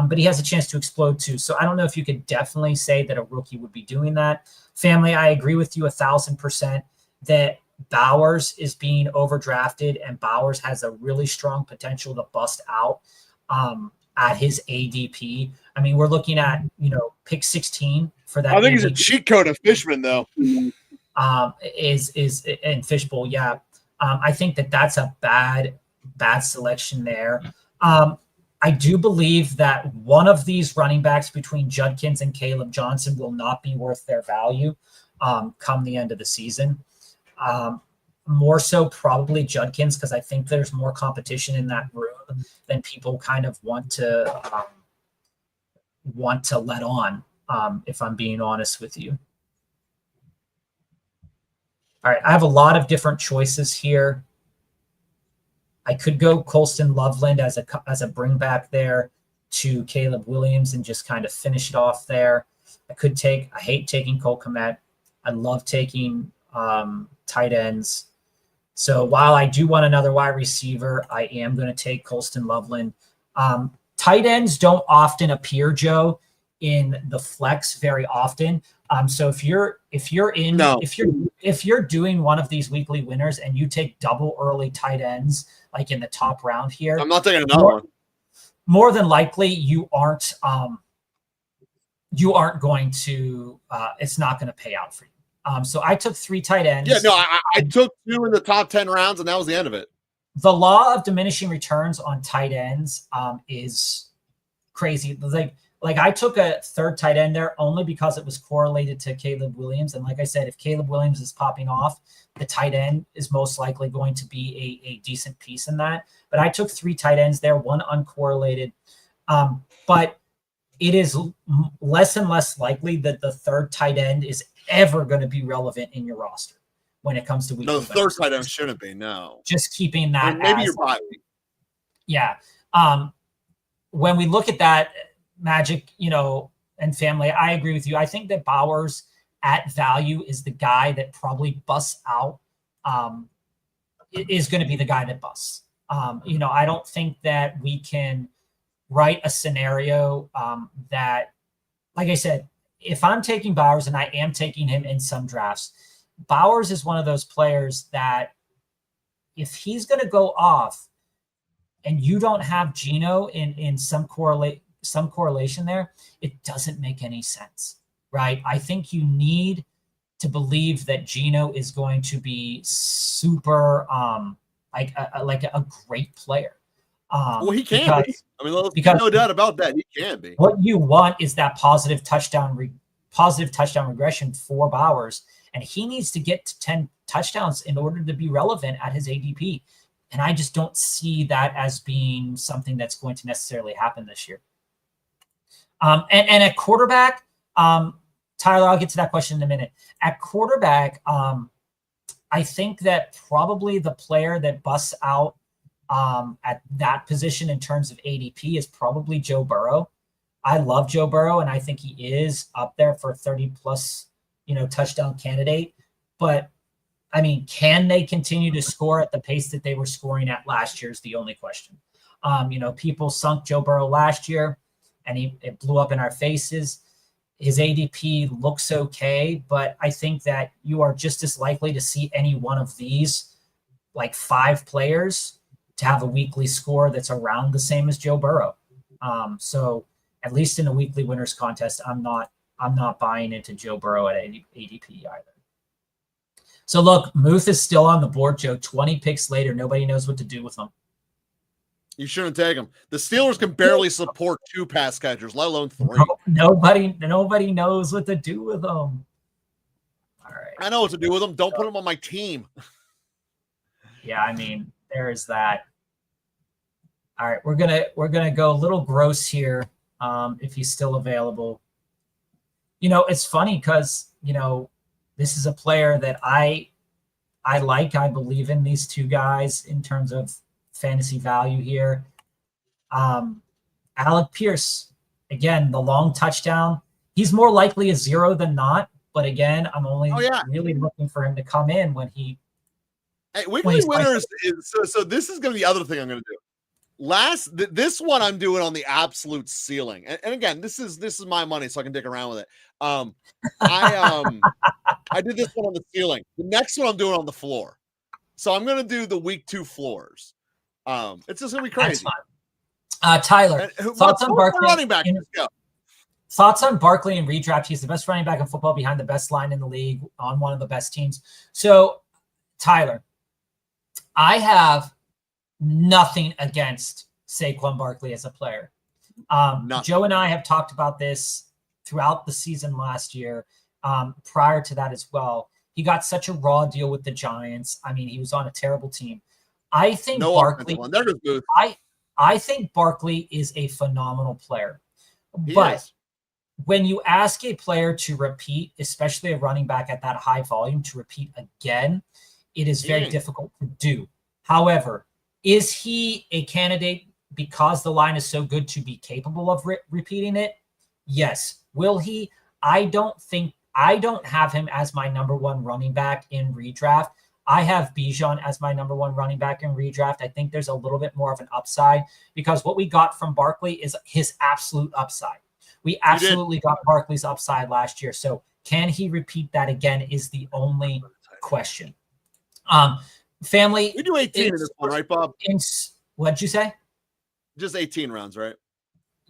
[SPEAKER 2] But he has a chance to explode too. So I don't know if you could definitely say that a rookie would be doing that. Family, I agree with you 1,000% that Bowers is being overdrafted, and Bowers has a really strong potential to bust out at his ADP. I mean, we're looking at, pick 16 for that.
[SPEAKER 1] I think he's a cheat code of Fishman, though.
[SPEAKER 2] Is in Fishbowl, yeah. I think that's a bad selection there. I do believe that one of these running backs between Judkins and Caleb Johnson will not be worth their value come the end of the season. More so probably Judkins, because I think there's more competition in that room than people kind of want to let on, if I'm being honest with you. All right, I have a lot of different choices here. I could go Colston Loveland as a bring back there to Caleb Williams and just kind of finish it off there. I hate taking Cole Kmet. I love taking tight ends. So while I do want another wide receiver, I am going to take Colston Loveland. Tight ends don't often appear, Joe, in the flex very often. So if you're doing one of these weekly winners and you take double early tight ends, like in the top round here,
[SPEAKER 1] I'm not taking another one.
[SPEAKER 2] More than likely, you aren't going to. It's not going to pay out for you. So I took 3 tight ends.
[SPEAKER 1] Yeah, no, I took 2 in the top 10 rounds, and that was the end of it.
[SPEAKER 2] The law of diminishing returns on tight ends is crazy. Like I took a 3rd tight end there only because it was correlated to Caleb Williams. And like I said, if Caleb Williams is popping off, the tight end is most likely going to be a decent piece in that. But I took 3 tight ends there, 1 uncorrelated. But it is less and less likely that the 3rd tight end is ever going to be relevant in your roster when it comes to weekly.
[SPEAKER 1] No, the 3rd tight end shouldn't be, no.
[SPEAKER 2] Just keeping that.
[SPEAKER 1] And maybe you're bye week.
[SPEAKER 2] Yeah. When we look at that, Magic, and family, I agree with you. I think that Bowers at value is the guy that probably busts out, is going to be the guy that busts. I don't think that we can write a scenario that, like I said, if I'm taking Bowers, and I am taking him in some drafts, Bowers is one of those players that if he's going to go off and you don't have Geno in some correlation there, it doesn't make any sense, right? I think you need to believe that Geno is going to be super, like a great player.
[SPEAKER 1] Well, he can be. I mean, there's no doubt about that. He can be.
[SPEAKER 2] What you want is that positive touchdown regression for Bowers, and he needs to get to 10 touchdowns in order to be relevant at his ADP. And I just don't see that as being something that's going to necessarily happen this year. And at quarterback, Tyler, I'll get to that question in a minute. At quarterback, I think that probably the player that busts out at that position in terms of ADP is probably Joe Burrow. I love Joe Burrow, and I think he is up there for 30 plus, touchdown candidate. But I mean, can they continue to score at the pace that they were scoring at last year is the only question. People sunk Joe Burrow last year, and it blew up in our faces. His ADP looks okay, but I think that you are just as likely to see any one of these, like 5 players, to have a weekly score that's around the same as Joe Burrow. So at least in a weekly winners contest, I'm not buying into Joe Burrow at ADP either. So look, Muth is still on the board, Joe. 20 picks later, nobody knows what to do with him.
[SPEAKER 1] You shouldn't take him. The Steelers can barely support 2 pass catchers, let alone 3.
[SPEAKER 2] Nobody knows what to do with them. All right.
[SPEAKER 1] I know what to do with them. Don't put them on my team.
[SPEAKER 2] Yeah, I mean, there is that. All right, we're gonna go a little gross here. If he's still available. It's funny because this is a player that I like. I believe in these two guys in terms of fantasy value here. Alec Pierce, again, the long touchdown. He's more likely a 0 than not. But again, I'm only really looking for him to come in when he.
[SPEAKER 1] Hey, Weekly Winners is so. This is going to be the other thing I'm going to do. This one I'm doing on the absolute ceiling, and again, this is my money, so I can dick around with it. I did this one on the ceiling. The next one I'm doing on the floor. So I'm going to do the week 2 floors. It's just going to be crazy.
[SPEAKER 2] Tyler, thoughts on Barkley?
[SPEAKER 1] Running back. Let's go.
[SPEAKER 2] Thoughts on Barkley in redraft? He's the best running back in football behind the best line in the league on one of the best teams. So, Tyler, I have nothing against Saquon Barkley as a player. Joe and I have talked about this throughout the season last year. Prior to that as well, he got such a raw deal with the Giants. I mean, he was on a terrible team. I think Barkley. I think Barkley is a phenomenal player, but when you ask a player to repeat, especially a running back at that high volume, to repeat again, it is very difficult to do. However, is he a candidate because the line is so good to be capable of repeating it? Yes. Will he? I don't have him as my number 1 running back in redraft. I have Bijan as my number 1 running back in redraft. I think there's a little bit more of an upside because what we got from Barkley is his absolute upside. We absolutely got Barkley's upside last year. So can he repeat that again is the only question. Family.
[SPEAKER 1] We do 18 in this one, right, Bob?
[SPEAKER 2] What'd you say?
[SPEAKER 1] Just 18 rounds, right?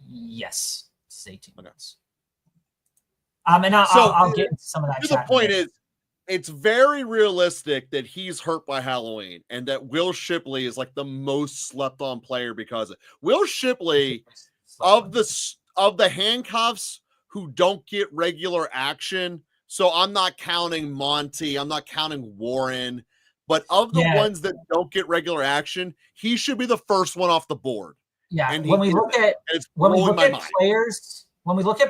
[SPEAKER 2] Yes. It's 18 rounds.
[SPEAKER 1] And
[SPEAKER 2] I'll get into some of that.
[SPEAKER 1] The point is, it's very realistic that he's hurt by Halloween and that Will Shipley is like the most slept on player because of it. Will Shipley of the handcuffs who don't get regular action. So I'm not counting Monty. I'm not counting Warren. But of the ones that don't get regular action, he should be the first one off the board.
[SPEAKER 2] Yeah. And when we look at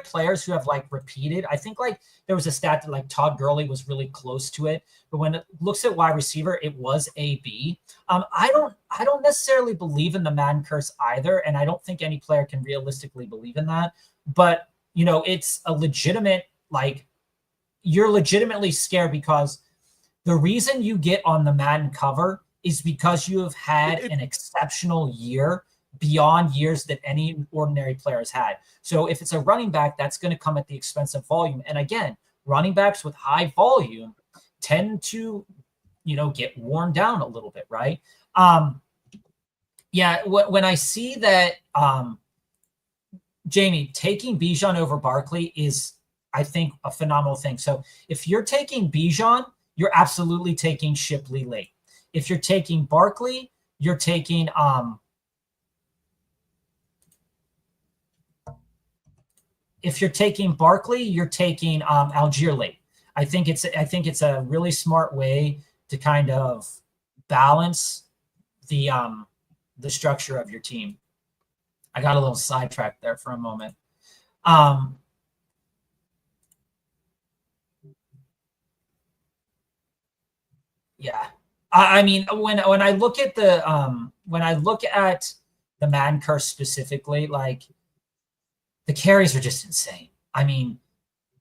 [SPEAKER 2] players who have like repeated, I think like there was a stat that like Todd Gurley was really close to it. But when it looks at wide receiver, it was AB. I don't necessarily believe in the Madden curse either. And I don't think any player can realistically believe in that. But, it's a legitimate, like you're legitimately scared because the reason you get on the Madden cover is because you have had an exceptional year beyond years that any ordinary player has had. So if it's a running back, that's going to come at the expense of volume. And again, running backs with high volume tend to, get worn down a little bit, right? When I see that, Jamie, taking Bijan over Barkley is, I think, a phenomenal thing. So if you're taking Bijan, you're absolutely taking Shipley late. If you're taking Barkley, you're taking Algier late. I think it's a really smart way to kind of balance the structure of your team. I got a little sidetracked there for a moment. Yeah. I mean, when I look at the Madden curse specifically, like the carries are just insane. I mean,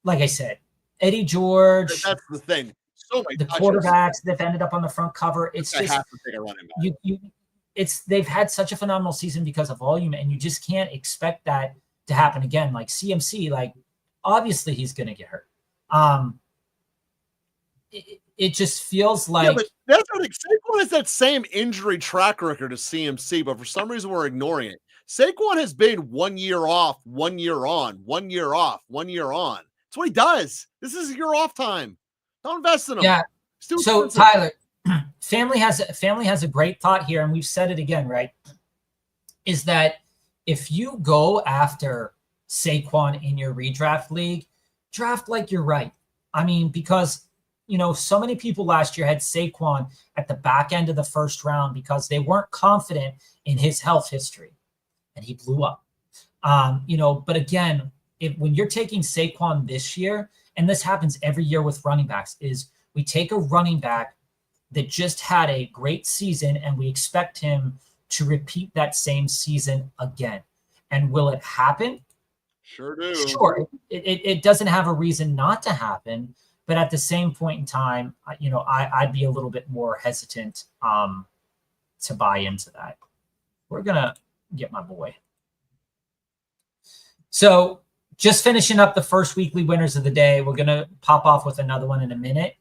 [SPEAKER 2] like I said, Eddie George.
[SPEAKER 1] That's the thing. So many
[SPEAKER 2] the quarterbacks that ended up on the front cover. It's just they've had such a phenomenal season because of volume, and you just can't expect that to happen again. Like CMC, like obviously he's going to get hurt. It just feels like
[SPEAKER 1] but that's what Saquon has that same injury track record as CMC, but for some reason we're ignoring it. Saquon has been 1 year off, 1 year on, 1 year off, 1 year on. That's what he does. This is your off time. Don't invest in him.
[SPEAKER 2] Yeah. So Tyler, family has a great thought here, and we've said it again, right? is that if you go after Saquon in your redraft league, draft like you're right. I mean, because, so many people last year had Saquon at the back end of the first round because they weren't confident in his health history, and he blew up. But again, when you're taking Saquon this year, and this happens every year with running backs, is we take a running back that just had a great season and we expect him to repeat that same season again. And will it happen?
[SPEAKER 1] Sure do.
[SPEAKER 2] Sure. It doesn't have a reason not to happen, but at the same point in time, I'd be a little bit more hesitant to buy into that. We're going to get my boy. So just finishing up the first weekly winners of the day. We're going to pop off with another one in a minute.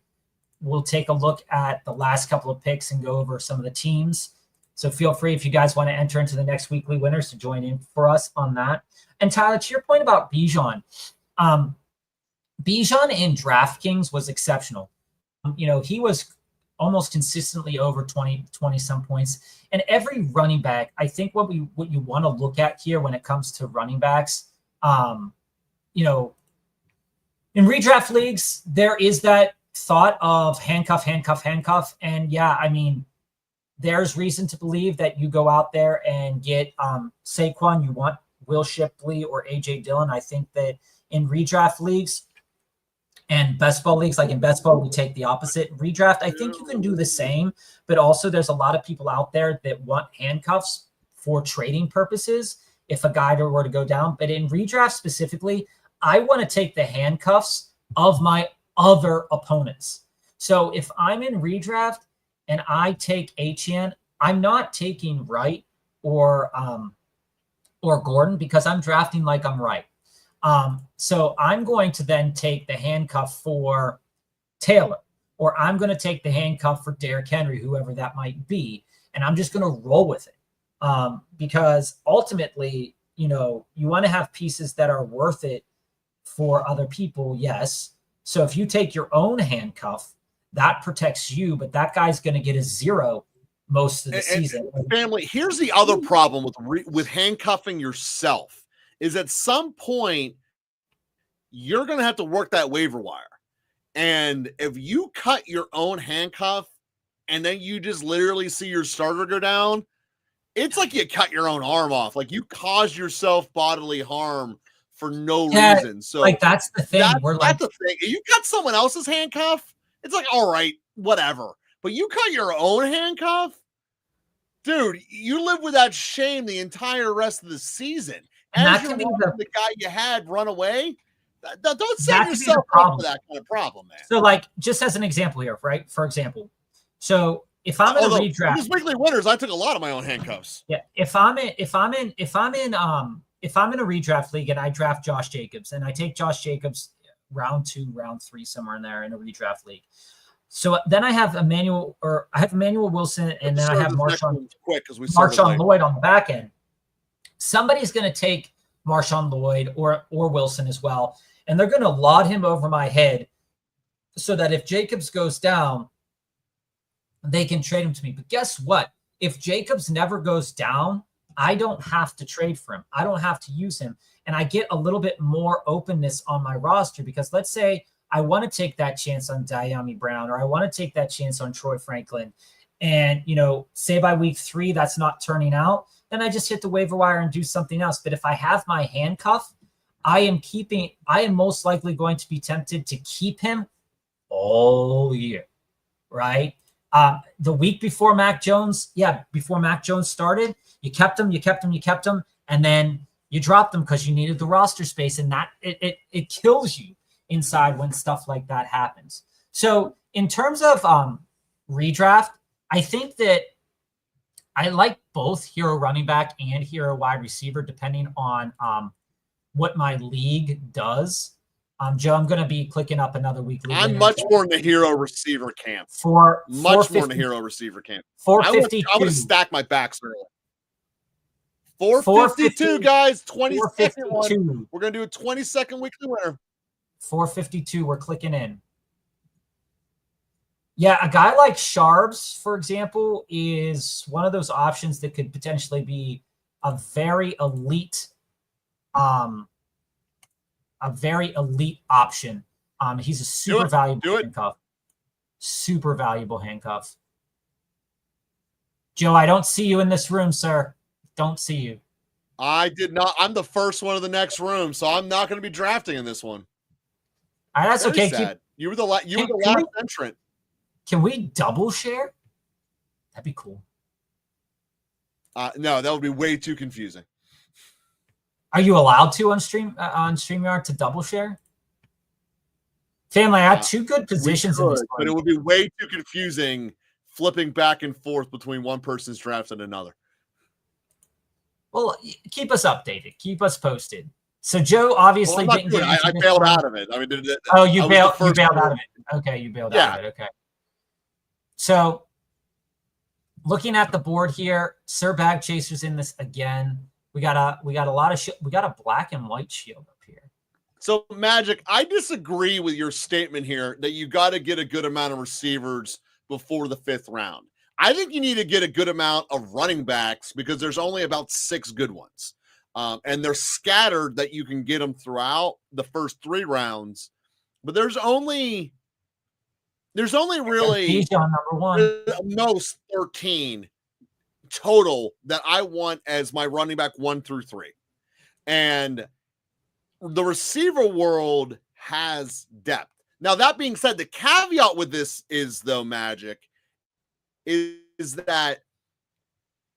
[SPEAKER 2] We'll take a look at the last couple of picks and go over some of the teams. So feel free, if you guys want to enter into the next weekly winners, to join in for us on that. And Tyler, to your point about Bijan, Bijan in DraftKings was exceptional. He was almost consistently over 20 some points. And every running back, I think what you want to look at here when it comes to running backs, in redraft leagues, there is that thought of handcuff. And yeah, I mean, there's reason to believe that you go out there and get Saquon, you want Will Shipley or AJ Dillon. I think that in redraft leagues and best ball leagues, like in best ball, we take the opposite. Redraft, I think you can do the same, but also there's a lot of people out there that want handcuffs for trading purposes if a guy were to go down. But in redraft specifically, I want to take the handcuffs of my other opponents. So if I'm in redraft and I take Etienne, I'm not taking Wright or Gordon because I'm drafting like I'm right. So I'm going to then take the handcuff for Taylor, or I'm going to take the handcuff for Derrick Henry, whoever that might be, and I'm just going to roll with it. Because ultimately, you want to have pieces that are worth it for other people, yes. So if you take your own handcuff, that protects you, but that guy's going to get a 0 most of the season.
[SPEAKER 1] Family, here's the other problem with handcuffing yourself is at some point you're going to have to work that waiver wire. And if you cut your own handcuff and then you just literally see your starter go down, it's like you cut your own arm off. Like you caused yourself bodily harm for no reason. So
[SPEAKER 2] like that's the thing.
[SPEAKER 1] That's the thing. If you cut someone else's handcuff, it's like, all right, whatever. But you cut your own handcuff, dude, you live with that shame the entire rest of the season. As you're watching the guy you had run away, don't set yourself up for that kind of problem, man.
[SPEAKER 2] So, like, just as an example here, right? For example, so if I'm in a redraft,
[SPEAKER 1] these weekly winners, I took a lot of my own handcuffs.
[SPEAKER 2] Yeah, if I'm in a redraft league and I draft Josh Jacobs and I take Josh Jacobs round 2, round 3, somewhere in there in a redraft league. So then I have Emmanuel Wilson, and then I have Marshawn Lloyd on the back end. Somebody's going to take Marshawn Lloyd or Wilson as well, and they're going to laud him over my head so that if Jacobs goes down, they can trade him to me. But guess what? If Jacobs never goes down, I don't have to trade for him. I don't have to use him. And I get a little bit more openness on my roster because let's say I want to take that chance on Diami Brown, or I want to take that chance on Troy Franklin. And, say by week 3, that's not turning out, then I just hit the waiver wire and do something else. But if I have my handcuff, I am most likely going to be tempted to keep him all year, right? The week before Mac Jones started, you kept him, and then you dropped him because you needed the roster space, and that it kills you inside when stuff like that happens. So in terms of redraft, I think that I like both hero running back and hero wide receiver, depending on what my league does. Joe, I'm going to be clicking up another weekly.
[SPEAKER 1] I'm much more in the hero receiver camp. Much more in the hero receiver camp.
[SPEAKER 2] 452.
[SPEAKER 1] I'm going to stack my backs early. 452, guys. 22nd one. We're going to do a 22nd weekly winner.
[SPEAKER 2] 452. We're clicking in. Yeah, a guy like Sharbs, for example, is one of those options that could potentially be a very elite option. He's a super valuable handcuff. Super valuable handcuff. Joe, I don't see you in this room, sir. Don't see you.
[SPEAKER 1] I did not. I'm the first one in the next room, so I'm not going to be drafting in this one.
[SPEAKER 2] That's okay.
[SPEAKER 1] Sad. You were the last entrant.
[SPEAKER 2] Can we double share? That'd be cool.
[SPEAKER 1] No, that would be way too confusing.
[SPEAKER 2] Are you allowed to on StreamYard to double share? Family, I have two good positions in this one.
[SPEAKER 1] But it would be way too confusing flipping back and forth between one person's draft and another.
[SPEAKER 2] Well, keep us updated. Keep us posted. So Joe obviously didn't get
[SPEAKER 1] I bailed out of it. I mean,
[SPEAKER 2] you bailed out of it. Okay, you bailed out of it. Okay. So looking at the board here, Sir Bag Chaser's in this again. We got a black and white shield up here.
[SPEAKER 1] So Magic, I disagree with your statement here that you got to get a good amount of receivers before the 5th round. I think you need to get a good amount of running backs because there's only about 6 good ones. And they're scattered that you can get them throughout the first 3 rounds. But there's only really
[SPEAKER 2] number 1.
[SPEAKER 1] Most 13 total that I want as my running back 1 through 3. And the receiver world has depth. Now, that being said, the caveat with this is, though, Magic, is that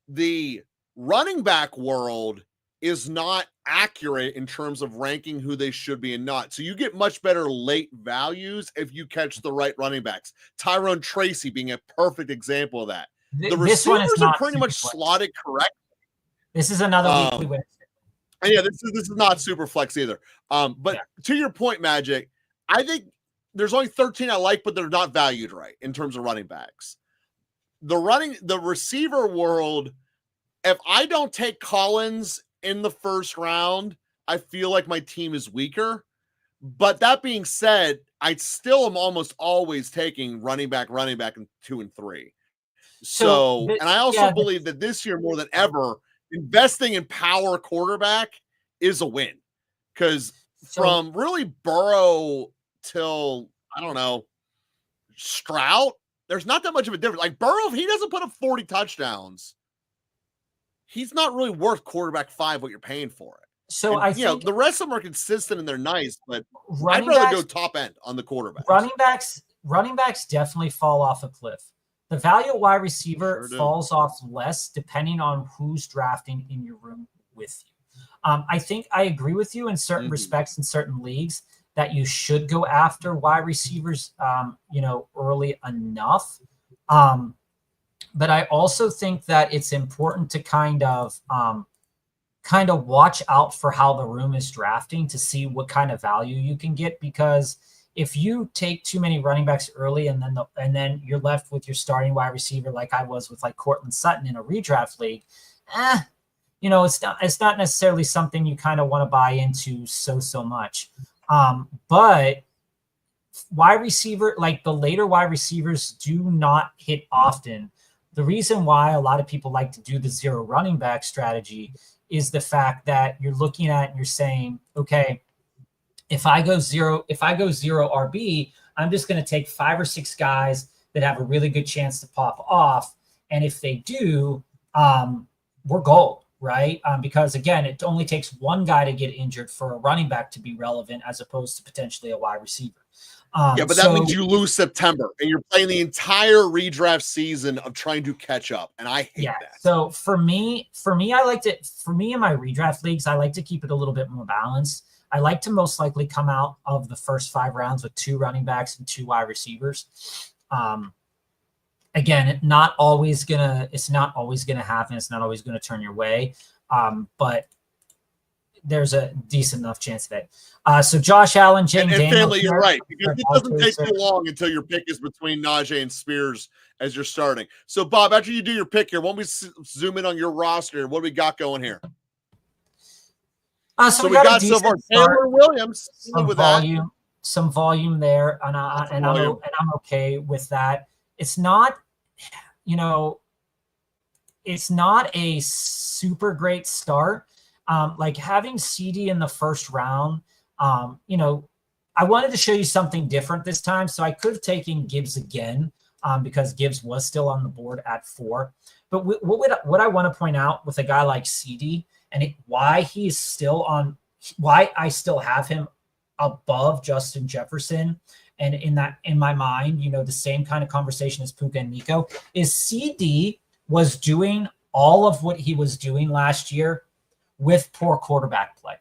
[SPEAKER 1] the running back world is not accurate in terms of ranking who they should be and not. So you get much better late values if you catch the right running backs. Tyrone Tracy being a perfect example of that. The receivers are pretty much slotted correctly.
[SPEAKER 2] This is another weekly winner.
[SPEAKER 1] And yeah, this is not super flex either. But to your point, Magic, I think there's only 13 I like, but they're not valued right in terms of running backs. The receiver world, if I don't take Collins in the first round, I feel like my team is weaker. But that being said, I still am almost always taking running back in 2 and 3. So and I also believe that this year more than ever, investing in power quarterback is a win. Because from really Burrow till, I don't know, Stroud, there's not that much of a difference. Like Burrow, if he doesn't put up 40 touchdowns, he's not really worth quarterback 5 what you're paying for it.
[SPEAKER 2] So
[SPEAKER 1] and,
[SPEAKER 2] I think
[SPEAKER 1] the rest of them are consistent and they're nice, but I'd rather go top end on the quarterback.
[SPEAKER 2] Running backs definitely fall off a cliff. The value of wide receiver falls off less depending on who's drafting in your room with you. I think I agree with you in certain respects in certain leagues that you should go after wide receivers, early enough. But I also think that it's important to kind of watch out for how the room is drafting to see what kind of value you can get, because if you take too many running backs early and then you're left with your starting wide receiver, like I was with like Cortland Sutton in a redraft league, it's not necessarily something you kind of want to buy into so much. But wide receiver, like the later wide receivers do not hit often. The reason why a lot of people like to do the 0 running back strategy is the fact that you're looking at and you're saying, okay, if I go zero RB, I'm just going to take 5 or 6 guys that have a really good chance to pop off. And if they do, we're gold, right? Because again, it only takes one guy to get injured for a running back to be relevant as opposed to potentially a wide receiver.
[SPEAKER 1] But that means you lose September and you're playing the entire redraft season of trying to catch up. And I hate that.
[SPEAKER 2] So for me, in my redraft leagues, I like to keep it a little bit more balanced. I like to most likely come out of the first 5 rounds with 2 running backs and 2 wide receivers. Again, it's not always gonna happen. It's not always going to turn your way. But there's a decent enough chance of it. So Josh Allen, James
[SPEAKER 1] and family, you're right, because it doesn't take too long until your pick is between Najee and Spears as you're starting. So Bob, after you do your pick here, why don't we zoom in on your roster? What do we got going here?
[SPEAKER 2] So we got
[SPEAKER 1] so far Taylor Williams
[SPEAKER 2] some volume there, and I'm okay with that. It's not, it's not a super great start. Like having CD in the first round, you know, I wanted to show you something different this time. So I could have taken Gibbs again because Gibbs was still on the board at 4. But what I want to point out with a guy like CD and why he's still on, why I still have him above Justin Jefferson, and in my mind, you know, the same kind of conversation as Puka and Nico, is CD was doing all of what he was doing last year with poor quarterback play,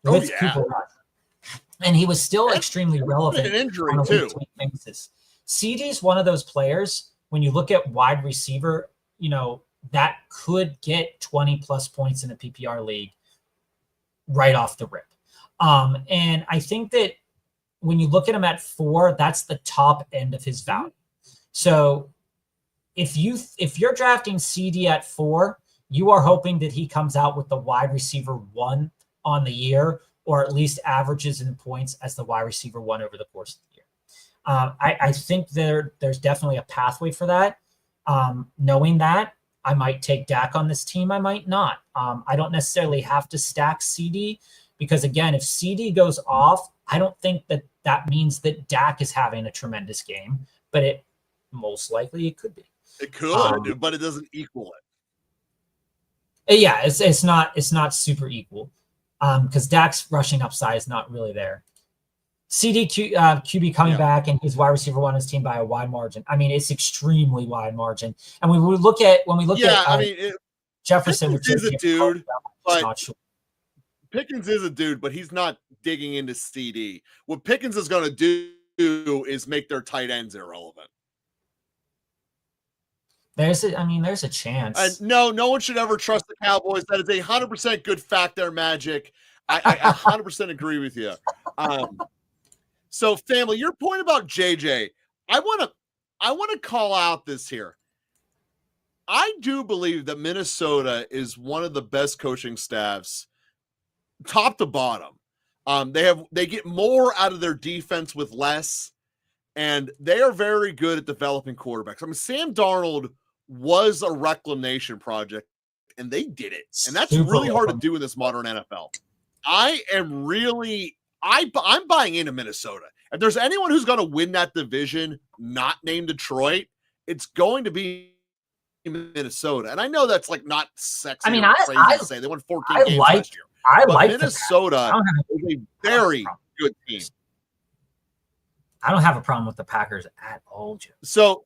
[SPEAKER 2] with Cooper Rush. And he was still extremely relevant
[SPEAKER 1] an injury
[SPEAKER 2] on a
[SPEAKER 1] too.
[SPEAKER 2] week-to-week basis. CD is one of those players, when you look at wide receiver, you know, that could get 20-plus points in a PPR league right off the rip. And I think that when you look at him at 4, that's the top end of his value. So if you're drafting CD at 4, you are hoping that he comes out with the wide receiver 1 on the year, or at least averages in points as the wide receiver 1 over the course of the year. I think there's definitely a pathway for that. Knowing that, I might take Dak on this team. I might not. I don't necessarily have to stack CD because, again, if CD goes off, I don't think that means that Dak is having a tremendous game, but it most likely it could be.
[SPEAKER 1] It could, but it doesn't equal
[SPEAKER 2] it. Yeah, it's not super equal because Dak's rushing upside is not really there. QB coming back, and he's wide receiver 1 on his team by a wide margin. I mean, it's extremely wide margin. And when we look at Jefferson,
[SPEAKER 1] Pickens is a dude, but
[SPEAKER 2] not sure.
[SPEAKER 1] Pickens is a dude, but he's not digging into CD. What Pickens is going to do is make their tight ends irrelevant.
[SPEAKER 2] There's a chance.
[SPEAKER 1] No one should ever trust the Cowboys. That is 100% good fact there, Magic. I 100% agree with you. So, family, your point about JJ, I want to call out this here. I do believe that Minnesota is one of the best coaching staffs, top to bottom. They get more out of their defense with less, and they are very good at developing quarterbacks. I mean, Sam Darnold was a reclamation project, and they did it. And that's really hard to do in this modern NFL. I'm buying into Minnesota. If there's anyone who's going to win that division, not named Detroit, it's going to be Minnesota. And I know that's like not sexy.
[SPEAKER 2] I mean,
[SPEAKER 1] crazy to say they won 14 games last year. But Minnesota is a very good team.
[SPEAKER 2] I don't have a problem with the Packers at all, Jim.
[SPEAKER 1] So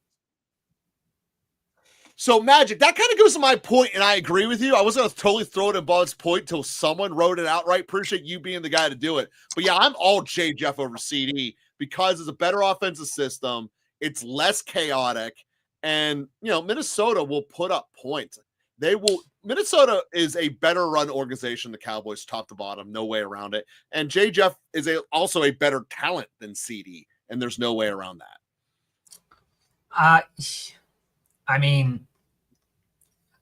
[SPEAKER 1] Magic, that kind of goes to my point, and I agree with you. I was going to totally throw it in Bob's point till someone wrote it outright. Appreciate you being the guy to do it. But yeah, I'm all J. Jeff over CD because it's a better offensive system. It's less chaotic. And, you know, Minnesota will put up points. Minnesota is a better run organization than the Cowboys, top to bottom, no way around it. And J. Jeff is also a better talent than CD, and there's no way around that.
[SPEAKER 2] I mean,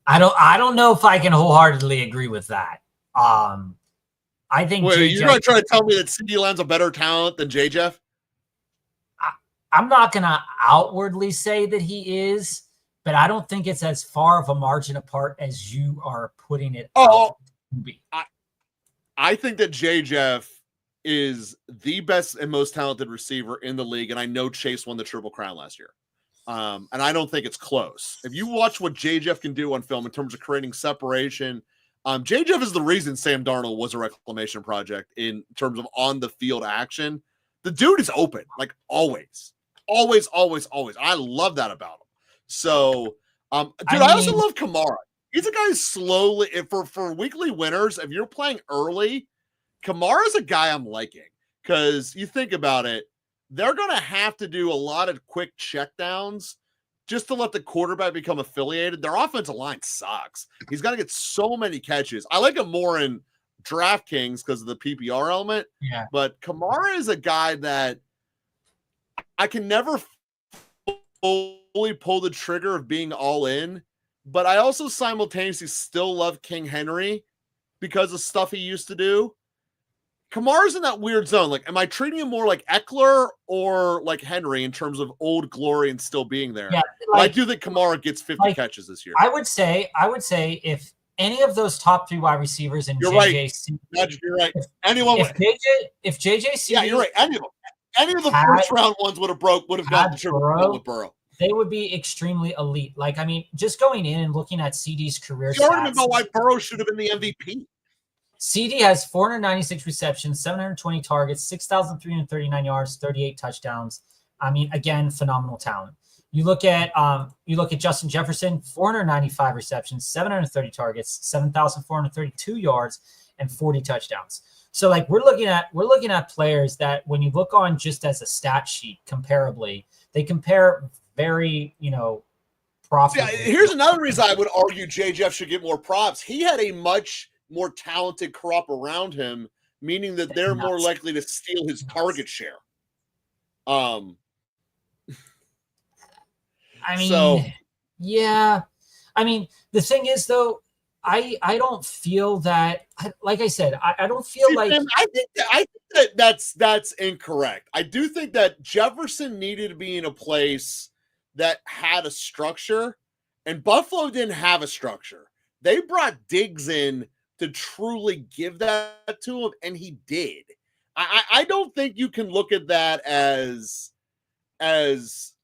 [SPEAKER 2] I don't know if I can wholeheartedly agree with that. I think.
[SPEAKER 1] Wait, you're going to try to tell me that CD Lamb's a better talent than J. Jeff?
[SPEAKER 2] I'm not going to outwardly say that he is, but I don't think it's as far of a margin apart as you are putting it.
[SPEAKER 1] I think that J. Jeff is the best and most talented receiver in the league, and I know Chase won the Triple Crown last year. And I don't think it's close. If you watch what J. Jeff can do on film in terms of creating separation, J. Jeff is the reason Sam Darnold was a reclamation project in terms of on-the-field action. The dude is open, like always. Always, always, always. I love that about him. So, I also love Kamara. He's a guy who's slowly, for weekly winners, if you're playing early, Kamara's a guy I'm liking. Because you think about it, they're going to have to do a lot of quick checkdowns just to let the quarterback become affiliated. Their offensive line sucks. He's going to get so many catches. I like him more in DraftKings because of the PPR element.
[SPEAKER 2] Yeah.
[SPEAKER 1] But Kamara is a guy that I can never fully pull the trigger of being all in, but I also simultaneously still love King Henry because of stuff he used to do. Kamara's in that weird zone. Like, am I treating him more like Eckler or like Henry in terms of old glory and still being there?
[SPEAKER 2] Yeah,
[SPEAKER 1] But I do think Kamara gets 50 catches this year.
[SPEAKER 2] I would say if any of those top 3 wide receivers in
[SPEAKER 1] you're
[SPEAKER 2] JJC,
[SPEAKER 1] right. You're right.
[SPEAKER 2] If JJC,
[SPEAKER 1] yeah, you're right. Any of the first round ones would have gotten the triple with Burrow.
[SPEAKER 2] They would be extremely elite. Like, I mean, just going in and looking at CD's career
[SPEAKER 1] stats. You already know why Burrow should have been the MVP.
[SPEAKER 2] CD has 496 receptions, 720 targets, 6,339 yards, 38 touchdowns. I mean, again, phenomenal talent. You look at Justin Jefferson, 495 receptions, 730 targets, 7,432 yards, and 40 touchdowns. So, like, we're looking at players that, when you look on just as a stat sheet comparably, they compare very, profitably.
[SPEAKER 1] Yeah, here's another reason I would argue J.Jeff should get more props. He had a much more talented crop around him, meaning that they're more likely to steal his target share.
[SPEAKER 2] I mean, yeah. I mean, the thing is, though, I don't feel that, like I said, I don't feel like.
[SPEAKER 1] Man, I think that's incorrect. I do think that Jefferson needed to be in a place that had a structure, and Buffalo didn't have a structure. They brought Diggs in to truly give that to him, and he did. I don't think you can look at that as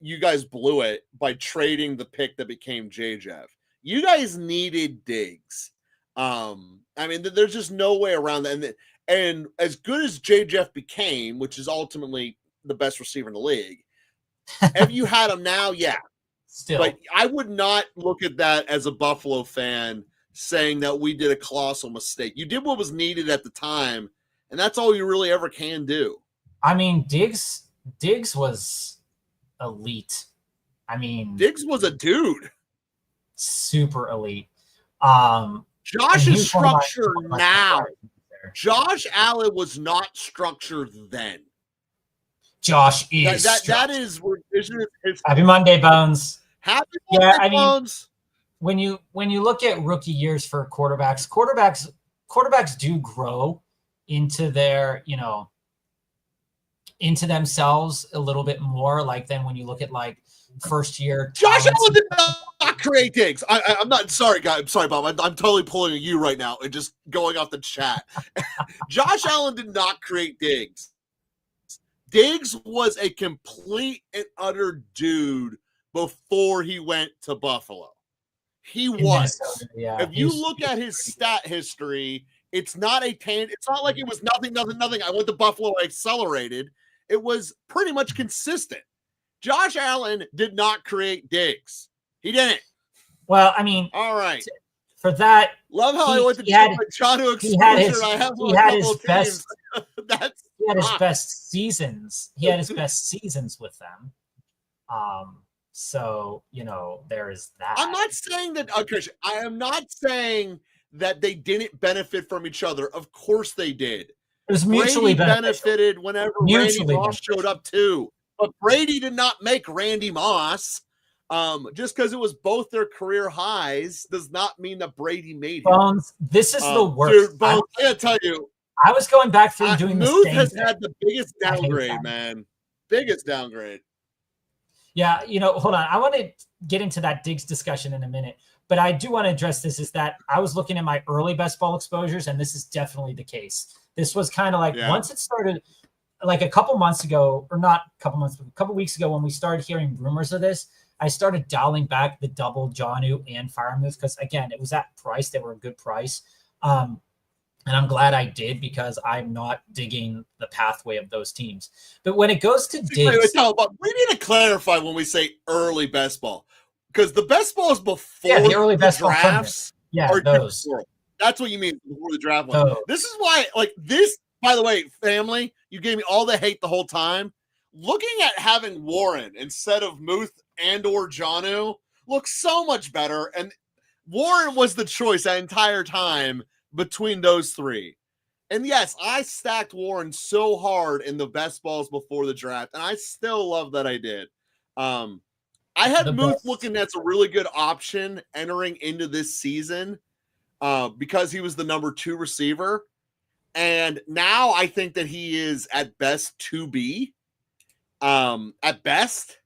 [SPEAKER 1] you guys blew it by trading the pick that became J-Jeff. You guys needed Diggs. I mean, there's just no way around that. And as good as J-Jeff became, which is ultimately the best receiver in the league, if you had him now, yeah.
[SPEAKER 2] Still.
[SPEAKER 1] But I would not look at that as a Buffalo fan saying that we did a colossal mistake. You did what was needed at the time, and that's all you really ever can do.
[SPEAKER 2] I mean, Diggs was elite. I mean,
[SPEAKER 1] Diggs was a dude.
[SPEAKER 2] Super elite.
[SPEAKER 1] Josh is structured now. Josh Allen was not structured then.
[SPEAKER 2] Josh is.
[SPEAKER 1] That is
[SPEAKER 2] Happy Monday, Bones.
[SPEAKER 1] Happy Monday, Bones.
[SPEAKER 2] When you look at rookie years for quarterbacks do grow into their, into themselves a little bit more. Like, then when you look at like first year,
[SPEAKER 1] Josh Allen did not create Diggs. I'm not sorry, guys. I'm sorry, Bob. I'm totally pulling at you right now and just going off the chat. Josh Allen did not create Diggs. Diggs was a complete and utter dude before he went to Buffalo. He was.
[SPEAKER 2] Yeah,
[SPEAKER 1] if you look at his stat history, it's not like it was nothing. I went to Buffalo, I accelerated. It was pretty much consistent. Josh Allen did not create Diggs. He didn't.
[SPEAKER 2] Well, I mean,
[SPEAKER 1] all right.
[SPEAKER 2] For that,
[SPEAKER 1] love how I went to John exposure. I have
[SPEAKER 2] he had his best.
[SPEAKER 1] He
[SPEAKER 2] had his best seasons. He had his best seasons with them. So, there is that.
[SPEAKER 1] I'm not saying that, Christian, I am not saying that they didn't benefit from each other. Of course they did.
[SPEAKER 2] It was mutually
[SPEAKER 1] benefited whenever Randy Moss showed up too. But Brady did not make Randy Moss. Just because it was both their career highs does not mean that Brady made him.
[SPEAKER 2] Bones, this is the worst.
[SPEAKER 1] Dude, Bones, I gotta tell you.
[SPEAKER 2] I was going back through doing the
[SPEAKER 1] Muth
[SPEAKER 2] same
[SPEAKER 1] has
[SPEAKER 2] thing.
[SPEAKER 1] had the biggest downgrade, man. Biggest downgrade.
[SPEAKER 2] Yeah, hold on. I want to get into that Diggs discussion in a minute, but I do want to address this, is that I was looking at my early best ball exposures, and this is definitely the case. This was kind of like once it started, like a couple months ago, or not a couple months, but a couple weeks ago when we started hearing rumors of this, I started dialing back the double Jonnu and Freiermuth because, again, it was that price. They were a good price. And I'm glad I did, because I'm not digging the pathway of those teams. But when it goes to Diggs,
[SPEAKER 1] we need to clarify when we say early best ball, because the best ball is before
[SPEAKER 2] the early best ball
[SPEAKER 1] drafts.
[SPEAKER 2] Yeah, those.
[SPEAKER 1] That's what you mean before the draft one. This is why, this. By the way, family, you gave me all the hate the whole time. Looking at having Warren instead of Muth and/or Jonnu looks so much better, and Warren was the choice that entire time between those three. And yes, I stacked Warren so hard in the best balls before the draft, and I still love that I did. I had Muth looking as a really good option entering into this season because he was the number 2 receiver. And now I think that he is at best 2B, at best.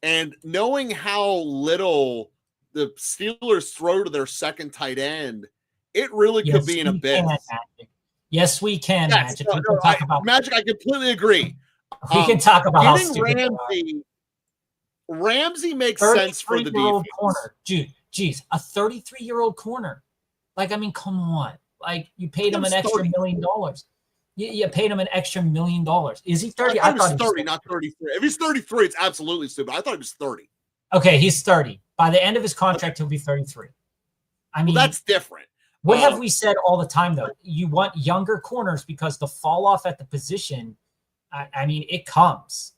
[SPEAKER 1] And knowing how little the Steelers throw to their second tight end, it really could be an abyss.
[SPEAKER 2] Magic. Yes, we can,
[SPEAKER 1] yes,
[SPEAKER 2] Magic. We can talk about
[SPEAKER 1] Magic. I completely agree.
[SPEAKER 2] We can talk about how stupid
[SPEAKER 1] Ramsey makes sense for the defense.
[SPEAKER 2] Corner. Dude, geez, a 33-year-old corner. Like, I mean, come on. Like, you paid him an extra $1 million. You paid him an extra $1 million. Is he 30?
[SPEAKER 1] I thought he was 30, not 33. If he's 33, it's absolutely stupid. I thought he was 30.
[SPEAKER 2] Okay, he's 30. By the end of his contract, he'll be 33. I mean,
[SPEAKER 1] that's different.
[SPEAKER 2] What have we said all the time, though? You want younger corners because the fall off at the position, I mean, it comes.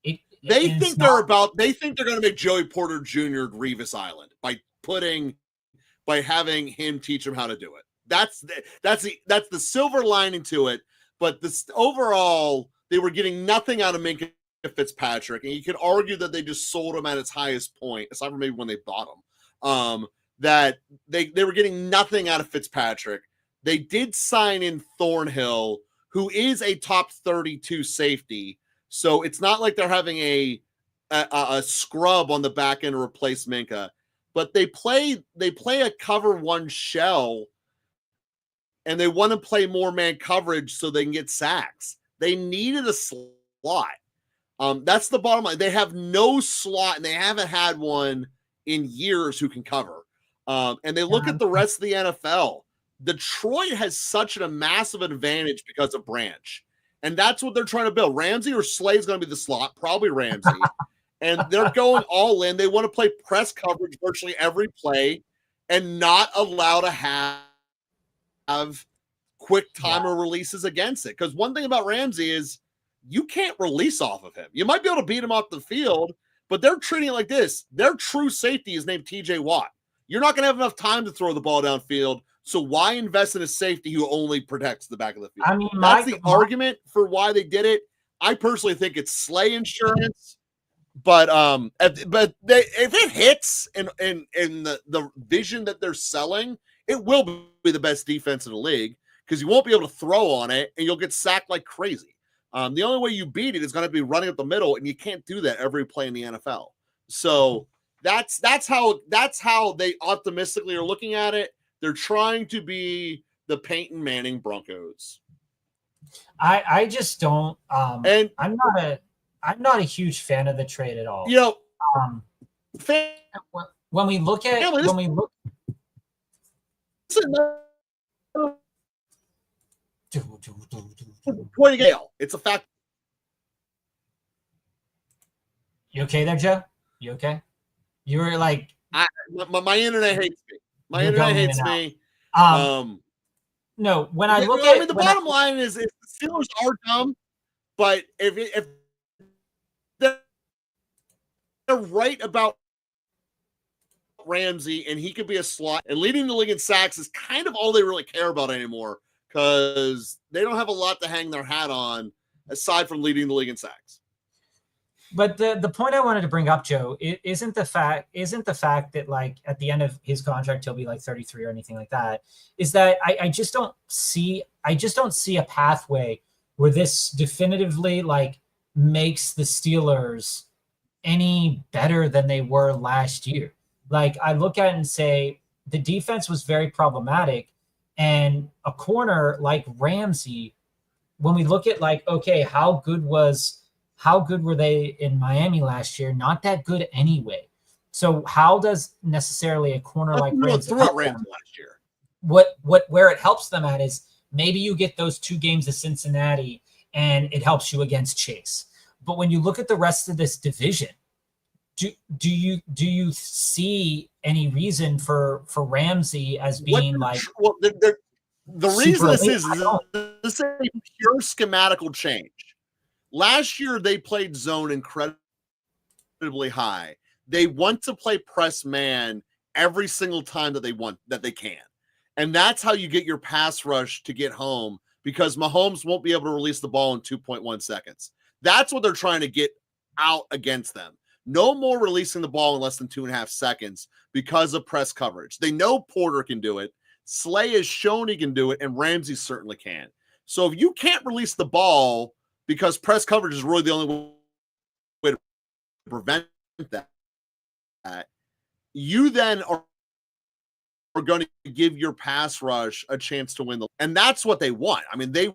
[SPEAKER 1] They think they're going to make Joey Porter Jr. Revis Island by having him teach them how to do it. That's the silver lining to it. But overall, they were getting nothing out of Minkah Fitzpatrick, and you could argue that they just sold him at its highest point, aside from maybe when they bought him. That they were getting nothing out of Fitzpatrick. They did sign in Thornhill, who is a top 32 safety. So it's not like they're having a scrub on the back end to replace Minkah. But they play a cover one shell, and they want to play more man coverage so they can get sacks. They needed a slot. That's the bottom line. They have no slot, and they haven't had one in years who can cover. And they look at the rest of the NFL. Detroit has such a massive advantage because of Branch. And that's what they're trying to build. Ramsey or Slay is going to be the slot, probably Ramsey. And they're going all in. They want to play press coverage virtually every play and not allow to have quick timer releases against it. Because one thing about Ramsey is you can't release off of him. You might be able to beat him off the field, but they're treating it like this. Their true safety is named TJ Watt. You're not going to have enough time to throw the ball downfield. So why invest in a safety who only protects the back of the field?
[SPEAKER 2] I mean,
[SPEAKER 1] that's the argument for why they did it. I personally think it's Slay insurance, but if it hits in the vision that they're selling, it will be the best defense in the league because you won't be able to throw on it and you'll get sacked like crazy. The only way you beat it is going to be running up the middle, and you can't do that every play in the NFL. So that's how they optimistically are looking at it. They're trying to be the Peyton Manning Broncos.
[SPEAKER 2] I just don't. And I'm not a huge fan of the trade at all.
[SPEAKER 1] You know,
[SPEAKER 2] when we look at
[SPEAKER 1] point of Gale, it's a fact.
[SPEAKER 2] You okay there, Joe? You okay? You were like,
[SPEAKER 1] my internet hates me. My internet hates me.
[SPEAKER 2] No, when I look at,
[SPEAKER 1] I mean, the bottom line is the Steelers are dumb, but if they're right about Ramsey and he could be a slot and leading the league in sacks is kind of all they really care about anymore because they don't have a lot to hang their hat on aside from leading the league in sacks.
[SPEAKER 2] But the point I wanted to bring up, Joe, isn't the fact that like at the end of his contract he'll be like 33 or anything like that. Is that I just don't see a pathway where this definitively like makes the Steelers any better than they were last year. Like I look at it and say the defense was very problematic, and a corner like Ramsey, when we look at like, okay, how good were they in Miami last year? Not that good anyway. So how does necessarily a corner like Ramsey
[SPEAKER 1] last year?
[SPEAKER 2] Where it helps them at is maybe you get those 2 games of Cincinnati and it helps you against Chase. But when you look at the rest of this division, do you see any reason for Ramsey as being
[SPEAKER 1] the reason this is a pure schematical change. Last year, they played zone incredibly high. They want to play press man every single time that they can. And that's how you get your pass rush to get home because Mahomes won't be able to release the ball in 2.1 seconds. That's what they're trying to get out against them. No more releasing the ball in less than 2.5 seconds because of press coverage. They know Porter can do it. Slay has shown he can do it, and Ramsey certainly can. So if you can't release the ball because press coverage is really the only way to prevent that, you then are going to give your pass rush a chance to win and that's what they want. I mean, they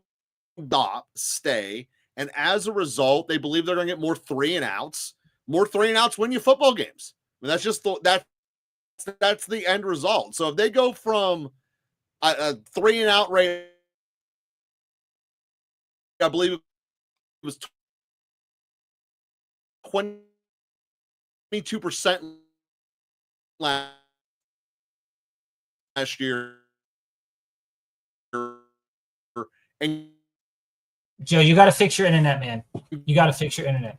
[SPEAKER 1] stay, and as a result, they believe they're going to get more 3-and-outs. More 3-and-outs win you football games. I mean, that's just that's the end result. So if they go from a 3-and-out rate, I believe it was 22% last year, and
[SPEAKER 2] Joe, you got to fix your internet, man. You got to fix your internet.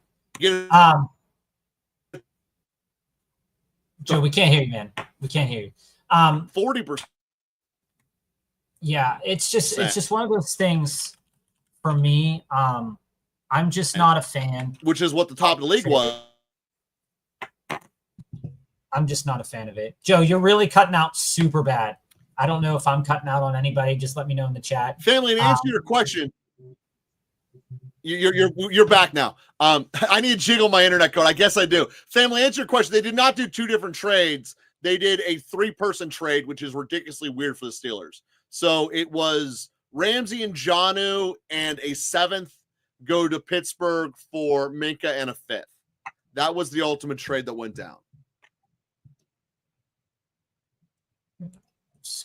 [SPEAKER 2] Joe, we can't hear you, man. We can't hear you.
[SPEAKER 1] 40%.
[SPEAKER 2] Yeah, it's just one of those things for me. I'm just not a fan.
[SPEAKER 1] Which is what the top of the league was.
[SPEAKER 2] I'm just not a fan of it. Joe, you're really cutting out super bad. I don't know if I'm cutting out on anybody. Just let me know in the chat.
[SPEAKER 1] Family, to answer your question, you're back now. I need to jiggle my internet code. I guess I do. Family, answer your question. They did not do 2 different trades. They did a 3-person trade, which is ridiculously weird for the Steelers. So it was Ramsey and Jonnu, and a 7th go to Pittsburgh for Minka and a 5th. That was the ultimate trade that went down.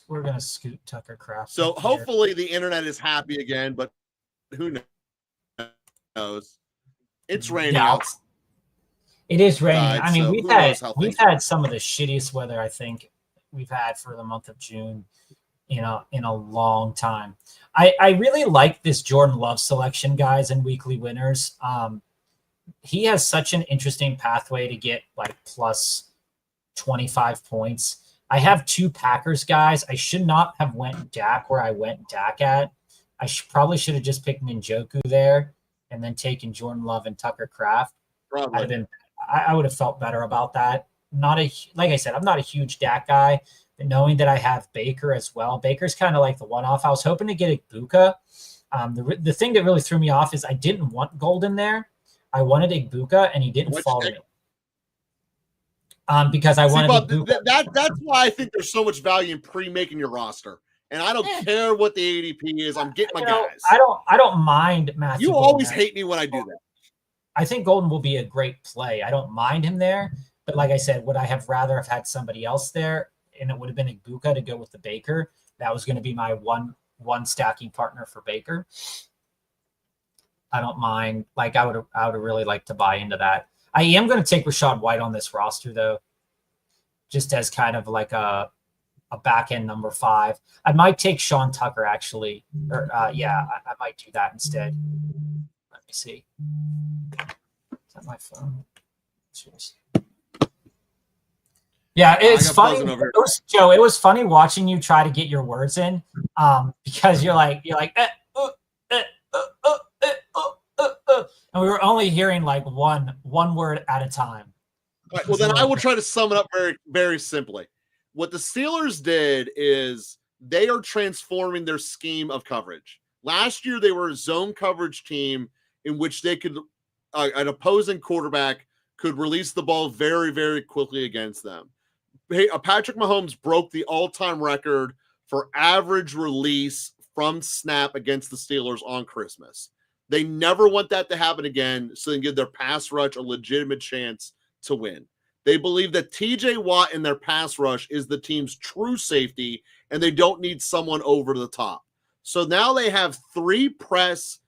[SPEAKER 2] We're going to scoot Tucker Kraft.
[SPEAKER 1] So hopefully the internet is happy again, but who knows? It's raining out.
[SPEAKER 2] It is raining. I mean,
[SPEAKER 1] so
[SPEAKER 2] we've had some of the shittiest weather I think we've had for the month of June, in a long time. I really like this Jordan Love selection, guys, in Weekly Winners. He has such an interesting pathway to get like plus 25 points. I have 2 Packers guys. I should not have went Dak where I went Dak at. I probably should have just picked Njoku there and then taken Jordan Love and Tucker Kraft. I would have felt better about that. Like I said, I'm not a huge Dak guy, but knowing that I have Baker as well, Baker's kind of like the one-off. I was hoping to get Igbuka. The thing that really threw me off is I didn't want Golden there. I wanted Igbuka, and he didn't fall to me. Because I wanted
[SPEAKER 1] that's why I think there's so much value in pre-making your roster. And I don't care what the ADP is. I'm getting my guys.
[SPEAKER 2] I don't mind Matthew.
[SPEAKER 1] You always hate me when I do that.
[SPEAKER 2] I think Golden will be a great play. I don't mind him there, but like I said, would I have rather have had somebody else there? And it would have been Igbuka to go with the Baker. That was going to be my one stacking partner for Baker. I don't mind. Like I would have really liked to buy into that. I am going to take Rachaad White on this roster though, just as kind of like a back end number 5. I might take Sean Tucker actually, or I might do that instead. Let me see. Is that my phone? Seriously. Yeah, it's funny. It was funny watching you try to get your words in, because you're like, and we were only hearing like one word at a time.
[SPEAKER 1] Right, well, then I will try to sum it up very, very simply. What the Steelers did is they are transforming their scheme of coverage. Last year, they were a zone coverage team in which they could, an opposing quarterback could release the ball very, very quickly against them. Patrick Mahomes broke the all-time record for average release from snap against the Steelers on Christmas. They never want that to happen again, so they can give their pass rush a legitimate chance to win. They believe that TJ Watt in their pass rush is the team's true safety, and they don't need someone over the top. So now they have 3 press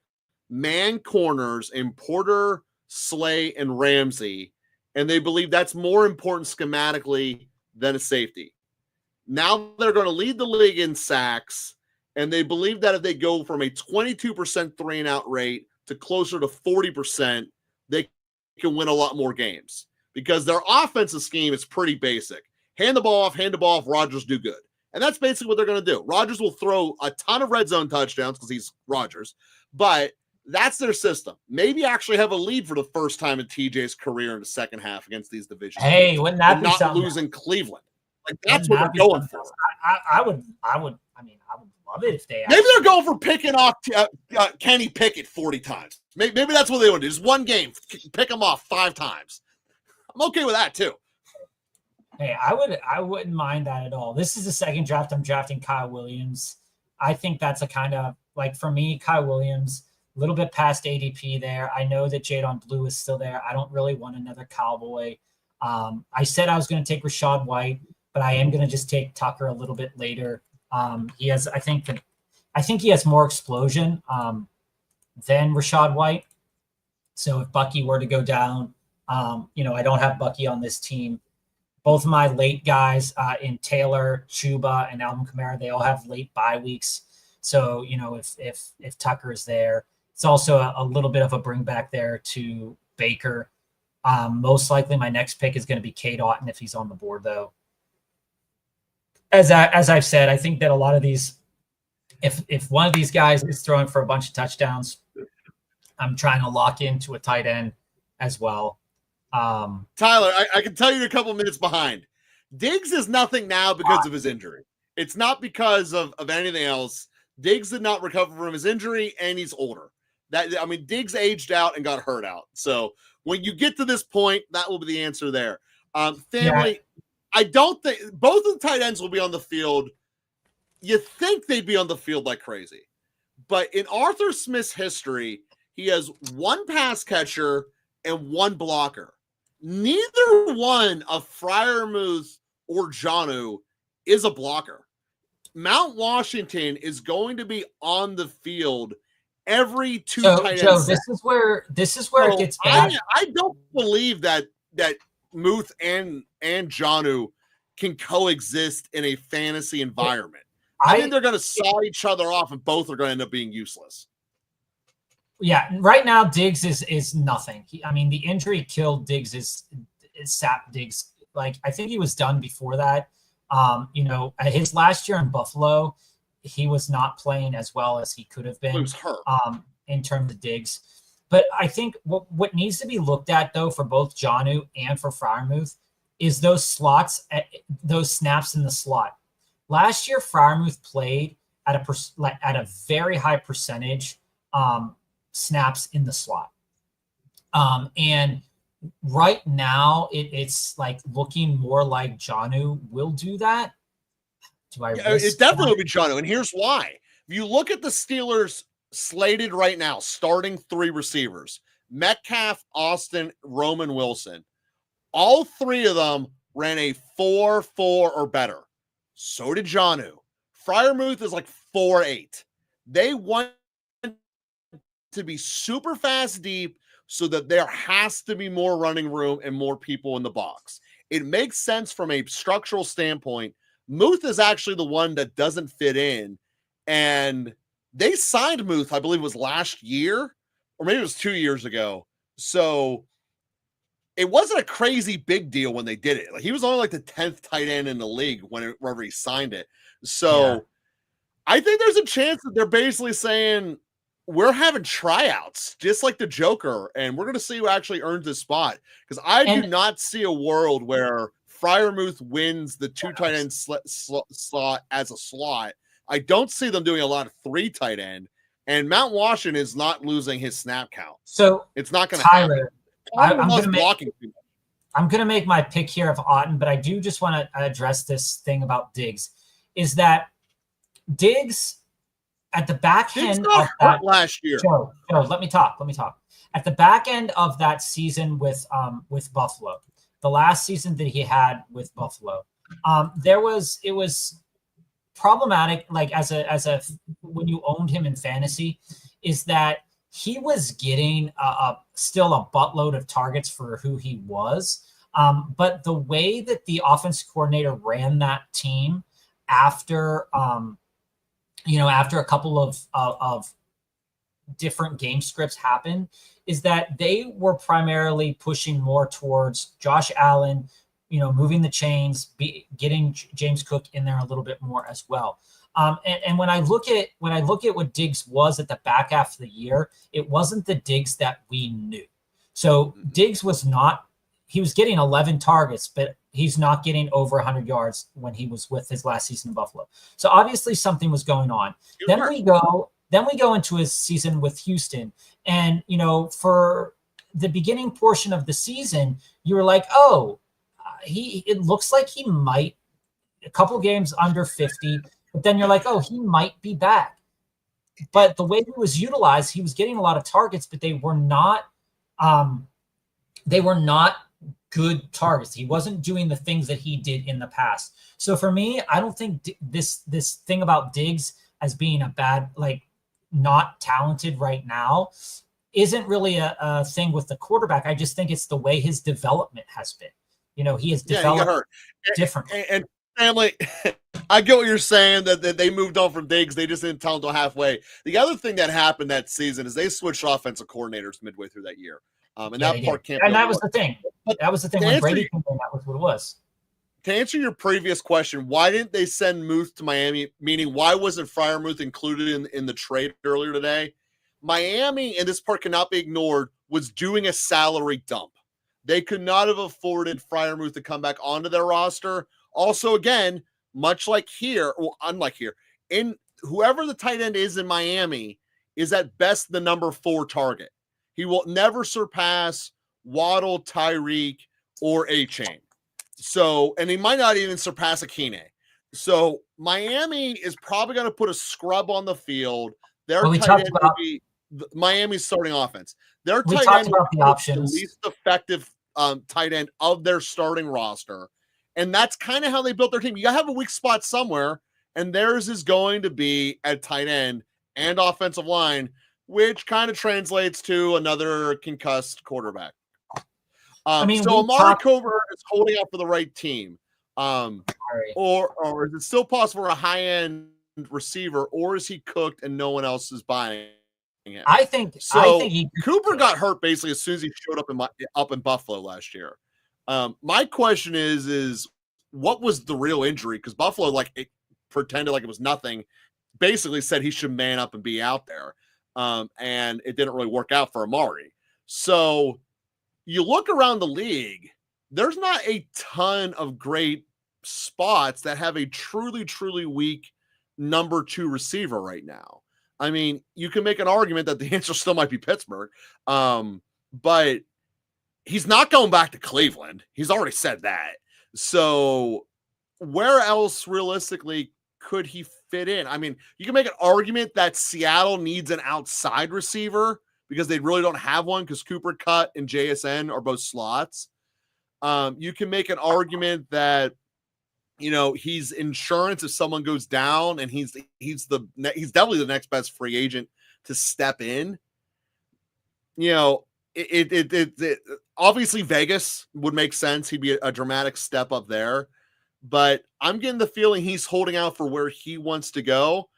[SPEAKER 1] man corners in Porter, Slay, and Ramsey, and they believe that's more important schematically than a safety. Now they're going to lead the league in sacks, and they believe that if they go from a 22% 3-and-out rate to closer to 40%, they can win a lot more games because their offensive scheme is pretty basic. Hand the ball off, Rodgers do good. And that's basically what they're going to do. Rodgers will throw a ton of red zone touchdowns because he's Rodgers, but that's their system. Maybe actually have a lead for the first time in TJ's career in the second half against these divisions.
[SPEAKER 2] Hey, wouldn't that be
[SPEAKER 1] not
[SPEAKER 2] something?
[SPEAKER 1] Losing Cleveland. Like that's what they're going for.
[SPEAKER 2] I would love it if they
[SPEAKER 1] maybe they're going for picking off Kenny Pickett 40 times. Maybe that's what they want to do. Just one game, pick him off 5 times. I'm okay with that too.
[SPEAKER 2] Hey, I wouldn't mind that at all. This is the second draft I'm drafting Kyle Williams. I think that's a kind of like, for me, Kyle Williams, a little bit past ADP there. I know that Jadon Blue is still there. I don't really want another Cowboy. I said I was going to take Rachaad White, but I am going to just take Tucker a little bit later. He has, I think he has more explosion than Rachaad White. So if Bucky were to go down, I don't have Bucky on this team. Both of my late guys in Taylor, Chuba, and Alvin Kamara, they all have late bye weeks. So, if Tucker is there, it's also a little bit of a bring back there to Baker. Most likely my next pick is going to be Cade Otton if he's on the board, though. As I've said, I think that a lot of these, if one of these guys is throwing for a bunch of touchdowns, I'm trying to lock into a tight end as well.
[SPEAKER 1] Tyler, I can tell you're a couple minutes behind. Diggs is nothing now because of his injury. It's not because of anything else. Diggs did not recover from his injury, and he's older. Diggs aged out and got hurt out. So when you get to this point, that will be the answer there. Family, yeah. I don't think both of the tight ends will be on the field. You think they'd be on the field like crazy. But in Arthur Smith's history, he has one pass catcher and one blocker. Neither one of Freiermuth or Jonnu is a blocker. Mount Washington is going to be on the field every two tight ends.
[SPEAKER 2] This is where it gets bad.
[SPEAKER 1] I don't believe that Muth and Jonnu can coexist in a fantasy environment. I think they're going to saw each other off, and both are going to end up being useless.
[SPEAKER 2] Yeah, right now Diggs is nothing. The injury killed Diggs is sapped Diggs. Like, I think he was done before that. His last year in Buffalo, he was not playing as well as he could have been.
[SPEAKER 1] He was hurt.
[SPEAKER 2] In terms of Diggs. But I think what needs to be looked at, though, for both Jonnu and for Freiermuth is those snaps in the slot. Last year, Freiermuth played at a very high percentage snaps in the slot. And right now, it's like looking more like Jonnu will do that.
[SPEAKER 1] It definitely will be Jonnu, and here's why. If you look at the Steelers slated right now, starting three receivers, Metcalf, Austin, Roman Wilson, all three of them ran a 4.4 or better. So did Jonnu. Freiermuth is like 4.8. They want to be super fast deep so that there has to be more running room and more people in the box. It makes sense from a structural standpoint. Muth is actually the one that doesn't fit in, and they signed Muth, I believe it was last year, or maybe it was 2 years ago. So it wasn't a crazy big deal when they did it. Like, he was only like the 10th tight end in the league whenever he signed it. So yeah. I think there's a chance that they're basically saying, we're having tryouts just like the Joker, and we're going to see who actually earns this spot. Because I do not see a world where Freiermuth wins the two tight end slot as a slot. I don't see them doing a lot of three tight end, and Mount Washington is not losing his snap count.
[SPEAKER 2] So
[SPEAKER 1] it's not going to happen.
[SPEAKER 2] I'm going to make my pick here of Otton, but I do just want to address this thing about Diggs. Is that Diggs at the back end of that
[SPEAKER 1] last year?
[SPEAKER 2] Joe, let me talk. At the back end of that season with Buffalo, the last season that he had with Buffalo, it was problematic. Like as a when you owned him in fantasy, is that he was getting still a buttload of targets for who he was. But the way that the offensive coordinator ran that team after a couple of different game scripts happened is that they were primarily pushing more towards Josh Allen, moving the chains, getting James Cook in there a little bit more as well. And when I look at what Diggs was at the back half of the year, it wasn't the Diggs that we knew. So Diggs he was getting 11 targets, but he's not getting over 100 yards when he was with his last season in Buffalo. So obviously something was going on. Then we go into his season with Houston, and for the beginning portion of the season, you were like, oh, it looks like he might a couple games under 50, but then you're like, oh, he might be back. But the way he was utilized, he was getting a lot of targets, but they were not good targets. He wasn't doing the things that he did in the past. So for me, I don't think this thing about Diggs as being a bad, like not talented right now isn't really a thing with the quarterback. I just think it's the way his development has been. He has developed differently.
[SPEAKER 1] And family, I get what you're saying, that they moved on from Diggs. They just didn't tell him until halfway. The other thing that happened that season is they switched offensive coordinators midway through that year. And that part can't be.
[SPEAKER 2] And that was the thing. That was the thing when Brady came in. That was what it was.
[SPEAKER 1] To answer your previous question, why didn't they send Muth to Miami? Meaning, why wasn't Freiermuth included in the trade earlier today? Miami, and this part cannot be ignored, was doing a salary dump. They could not have afforded Freiermuth to come back onto their roster. Also, again, much like here, well, unlike here, in whoever the tight end is in Miami is at best the number 4 target. He will never surpass Waddle, Tyreek, or A-Chain. So, and he might not even surpass Akine. So, Miami is probably going to put a scrub on the field. Their tight end will be Miami's starting offense. Their tight end will be the least effective tight end of their starting roster. And that's kind of how they built their team. You got to have a weak spot somewhere, and theirs is going to be at tight end and offensive line, which kind of translates to another concussed quarterback. So Amari Covert is holding out for the right team. Or is it still possible for a high-end receiver, or is he cooked and no one else is buying it?
[SPEAKER 2] I think
[SPEAKER 1] Cooper got hurt basically as soon as he showed up in Buffalo last year. My question is what was the real injury? Because Buffalo it pretended like it was nothing, basically said he should man up and be out there. And it didn't really work out for Amari. So you look around the league, there's not a ton of great spots that have a truly, truly weak number 2 receiver right now. I mean, you can make an argument that the answer still might be Pittsburgh, but he's not going back to Cleveland. He's already said that. So where else realistically could he fit in? I mean, you can make an argument that Seattle needs an outside receiver because they really don't have one because Cooper Kupp and JSN are both slots. You can make an argument that, he's insurance if someone goes down, and he's definitely the next best free agent to step in. It obviously Vegas would make sense. He'd be a dramatic step up there, but I'm getting the feeling he's holding out for where he wants to go.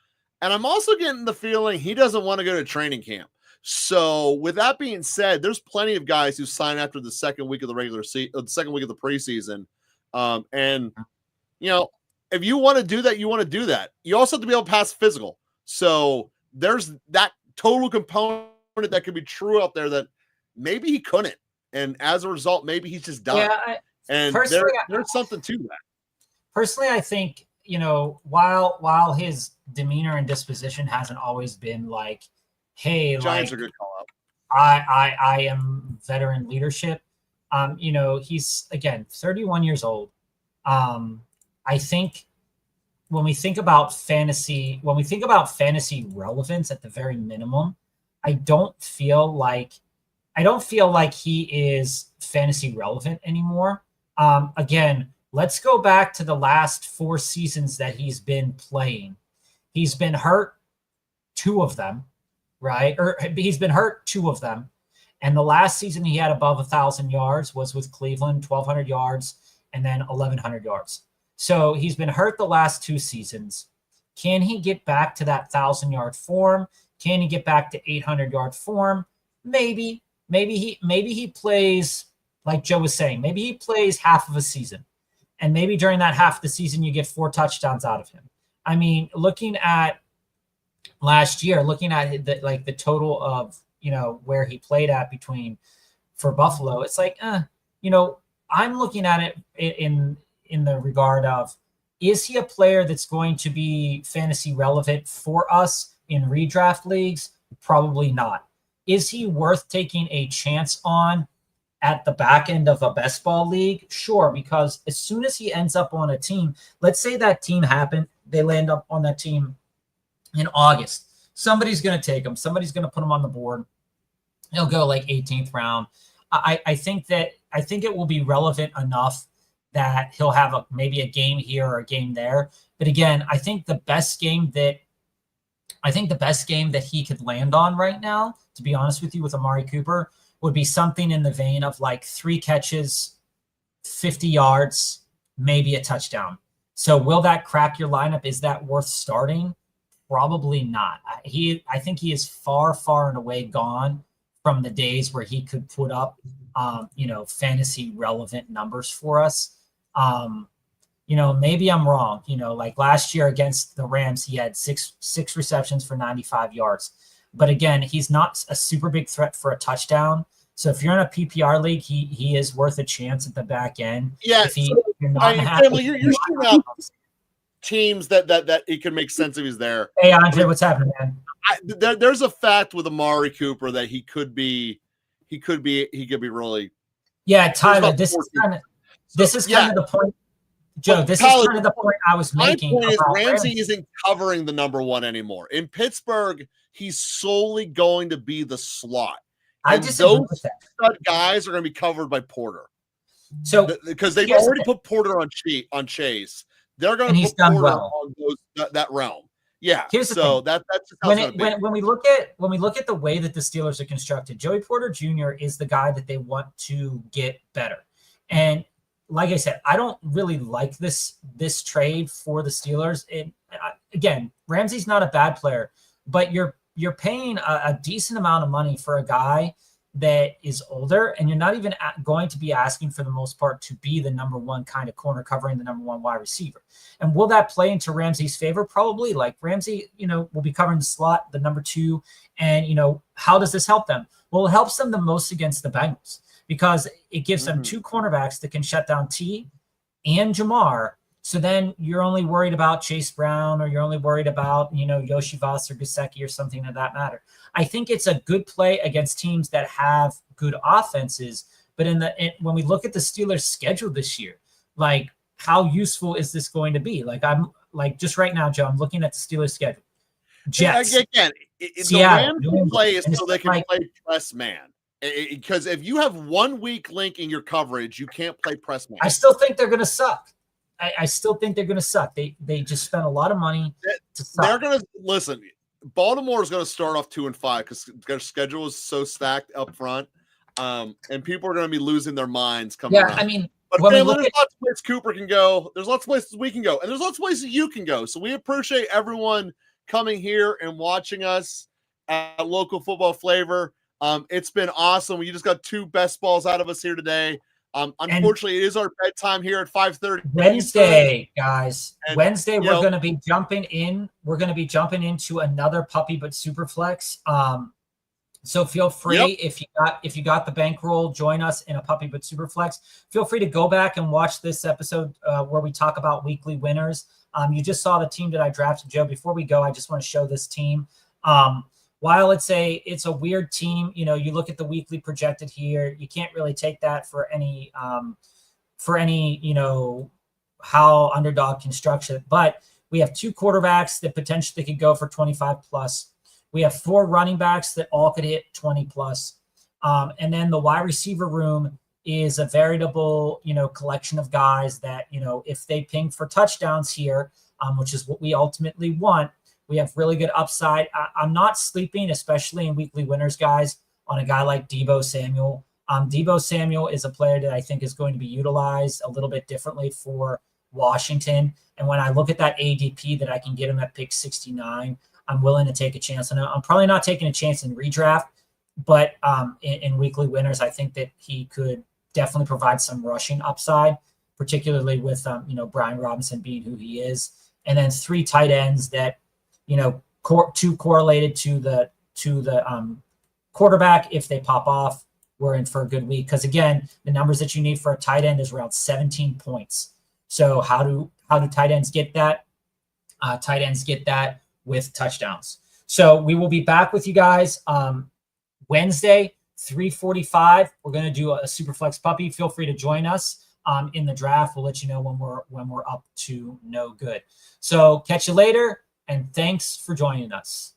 [SPEAKER 1] And I'm also getting the feeling he doesn't want to go to training camp. So with that being said, there's plenty of guys who sign after the second week of the second week of the preseason. And if you want to do that, you want to do that. You also have to be able to pass physical. So there's that total component that could be true out there that maybe he couldn't. And as a result, maybe he's just done.
[SPEAKER 2] Yeah,
[SPEAKER 1] there's something to that.
[SPEAKER 2] Personally, I think, while his demeanor and disposition hasn't always been like, hey,
[SPEAKER 1] Giants are good call out.
[SPEAKER 2] I am veteran leadership. He's again 31 years old. I think when we think about fantasy relevance at the very minimum, I don't feel like he is fantasy relevant anymore. Again, let's go back to the last 4 seasons that he's been playing. He's been hurt 2 of them, right? Or he's been hurt 2 of them. And the last season he had above 1,000 yards was with Cleveland, 1,200 yards, and then 1,100 yards. So he's been hurt the last 2 seasons. Can he get back to that 1,000-yard form? Can he get back to 800-yard form? Maybe. Maybe he plays, like Joe was saying, maybe he plays half of a season. And maybe during that half of the season, you get 4 touchdowns out of him. I mean, looking at last year, looking at the total of, where he played at for Buffalo, it's like, I'm looking at it in the regard of, is he a player that's going to be fantasy relevant for us in redraft leagues? Probably not. Is he worth taking a chance on at the back end of a best ball league? Sure, because as soon as he ends up on a team, let's say that team happened, they land up on that team in August. Somebody's going to take him. Somebody's going to put him on the board. He'll go like 18th round. I think it will be relevant enough that he'll have maybe a game here or a game there. But again, I think the best game that he could land on right now, to be honest with you, with Amari Cooper, would be something in the vein of like 3 catches, 50 yards, maybe a touchdown. So will that crack your lineup? Is that worth starting? Probably not. I think he is far, far and away gone from the days where he could put up, fantasy relevant numbers for us. Maybe I'm wrong. Like last year against the Rams, he had six receptions for 95 yards. But again, he's not a super big threat for a touchdown. So if you're in a PPR league, he is worth a chance at the back end.
[SPEAKER 1] Yeah, you're shooting out teams that it can make sense if he's there.
[SPEAKER 2] Hey, Andre, what's happening, man?
[SPEAKER 1] There's a fact with Amari Cooper that he could be really.
[SPEAKER 2] Yeah, Tyler, this is kind of the point. Joe, this is kind of the point I was making.
[SPEAKER 1] My point is Ramsey isn't covering the number 1 anymore. In Pittsburgh, he's solely going to be the slot.
[SPEAKER 2] I disagree with that.
[SPEAKER 1] Those guys are going to be covered by Porter.
[SPEAKER 2] So
[SPEAKER 1] because they've already put Porter on Chase. They're going to put Porter on that realm. Yeah.
[SPEAKER 2] Here's the thing.
[SPEAKER 1] That's
[SPEAKER 2] when we look at the way that the Steelers are constructed, Joey Porter Jr. is the guy that they want to get better. And like I said, I don't really like this trade for the Steelers. Again, Ramsey's not a bad player, but you're paying a decent amount of money for a guy that is older, and you're not even going to be asking for the most part to be the number 1 kind of corner covering the number 1 wide receiver. And will that play into Ramsey's favor? Probably. Like Ramsey, will be covering the slot, the number 2. And, how does this help them? Well, it helps them the most against the Bengals because it gives them 2 cornerbacks that can shut down T and Jamar. So then you're only worried about Chase Brown, or you're only worried about, Yoshi Voss or Gesicki or something of that matter. I think it's a good play against teams that have good offenses. But when we look at the Steelers' schedule this year, like how useful is this going to be? Like I'm like just right now, Joe, I'm looking at the Steelers' schedule. Jets,
[SPEAKER 1] again,
[SPEAKER 2] Seattle,
[SPEAKER 1] the Rams play is so they can play press man. Because if you have 1 weak link in your coverage, you can't play press man.
[SPEAKER 2] I still think they're going to suck. I still think they're going to suck. They just spent a lot of money to suck.
[SPEAKER 1] They're going to listen. Baltimore is going to start off 2-5 because their schedule is so stacked up front, and people are going to be losing their minds coming. Yeah, around.
[SPEAKER 2] I mean,
[SPEAKER 1] but there's lots of places Cooper can go. There's lots of places we can go, and there's lots of places you can go. So we appreciate everyone coming here and watching us at Local Football Flavor. It's been awesome. We just got 2 best balls out of us here today. Unfortunately, it is our bedtime here at 5:30
[SPEAKER 2] Wednesday, guys. And, Wednesday, we're going to be jumping in. We're going to be jumping into another Puppy But Superflex. So feel free if you got the bankroll, join us in a Puppy But Superflex. Feel free to go back and watch this episode where we talk about weekly winners. You just saw the team that I drafted, Joe. Before we go, I just want to show this team. While it's a weird team, you look at the weekly projected here, you can't really take that for any how Underdog constructs it. But we have 2 quarterbacks that potentially could go for 25 plus. We have 4 running backs that all could hit 20 plus. And then the wide receiver room is a veritable, collection of guys that, if they ping for touchdowns here, which is what we ultimately want, we have really good upside. I'm not sleeping, especially in weekly winners, guys, on a guy like Deebo Samuel. Deebo Samuel is a player that I think is going to be utilized a little bit differently for Washington. And when I look at that ADP that I can get him at pick 69, I'm willing to take a chance on it. I'm probably not taking a chance in redraft, but in weekly winners, I think that he could definitely provide some rushing upside, particularly with Brian Robinson being who he is. And then 3 tight ends that, 2 correlated to the quarterback. If they pop off, we're in for a good week. Because again, the numbers that you need for a tight end is around 17 points. So how do tight ends get that? Tight ends get that with touchdowns. So we will be back with you guys. Wednesday, 3:45, we're going to do a Superflex puppy. Feel free to join us in the draft. We'll let you know when we're up to no good. So catch you later, and thanks for joining us.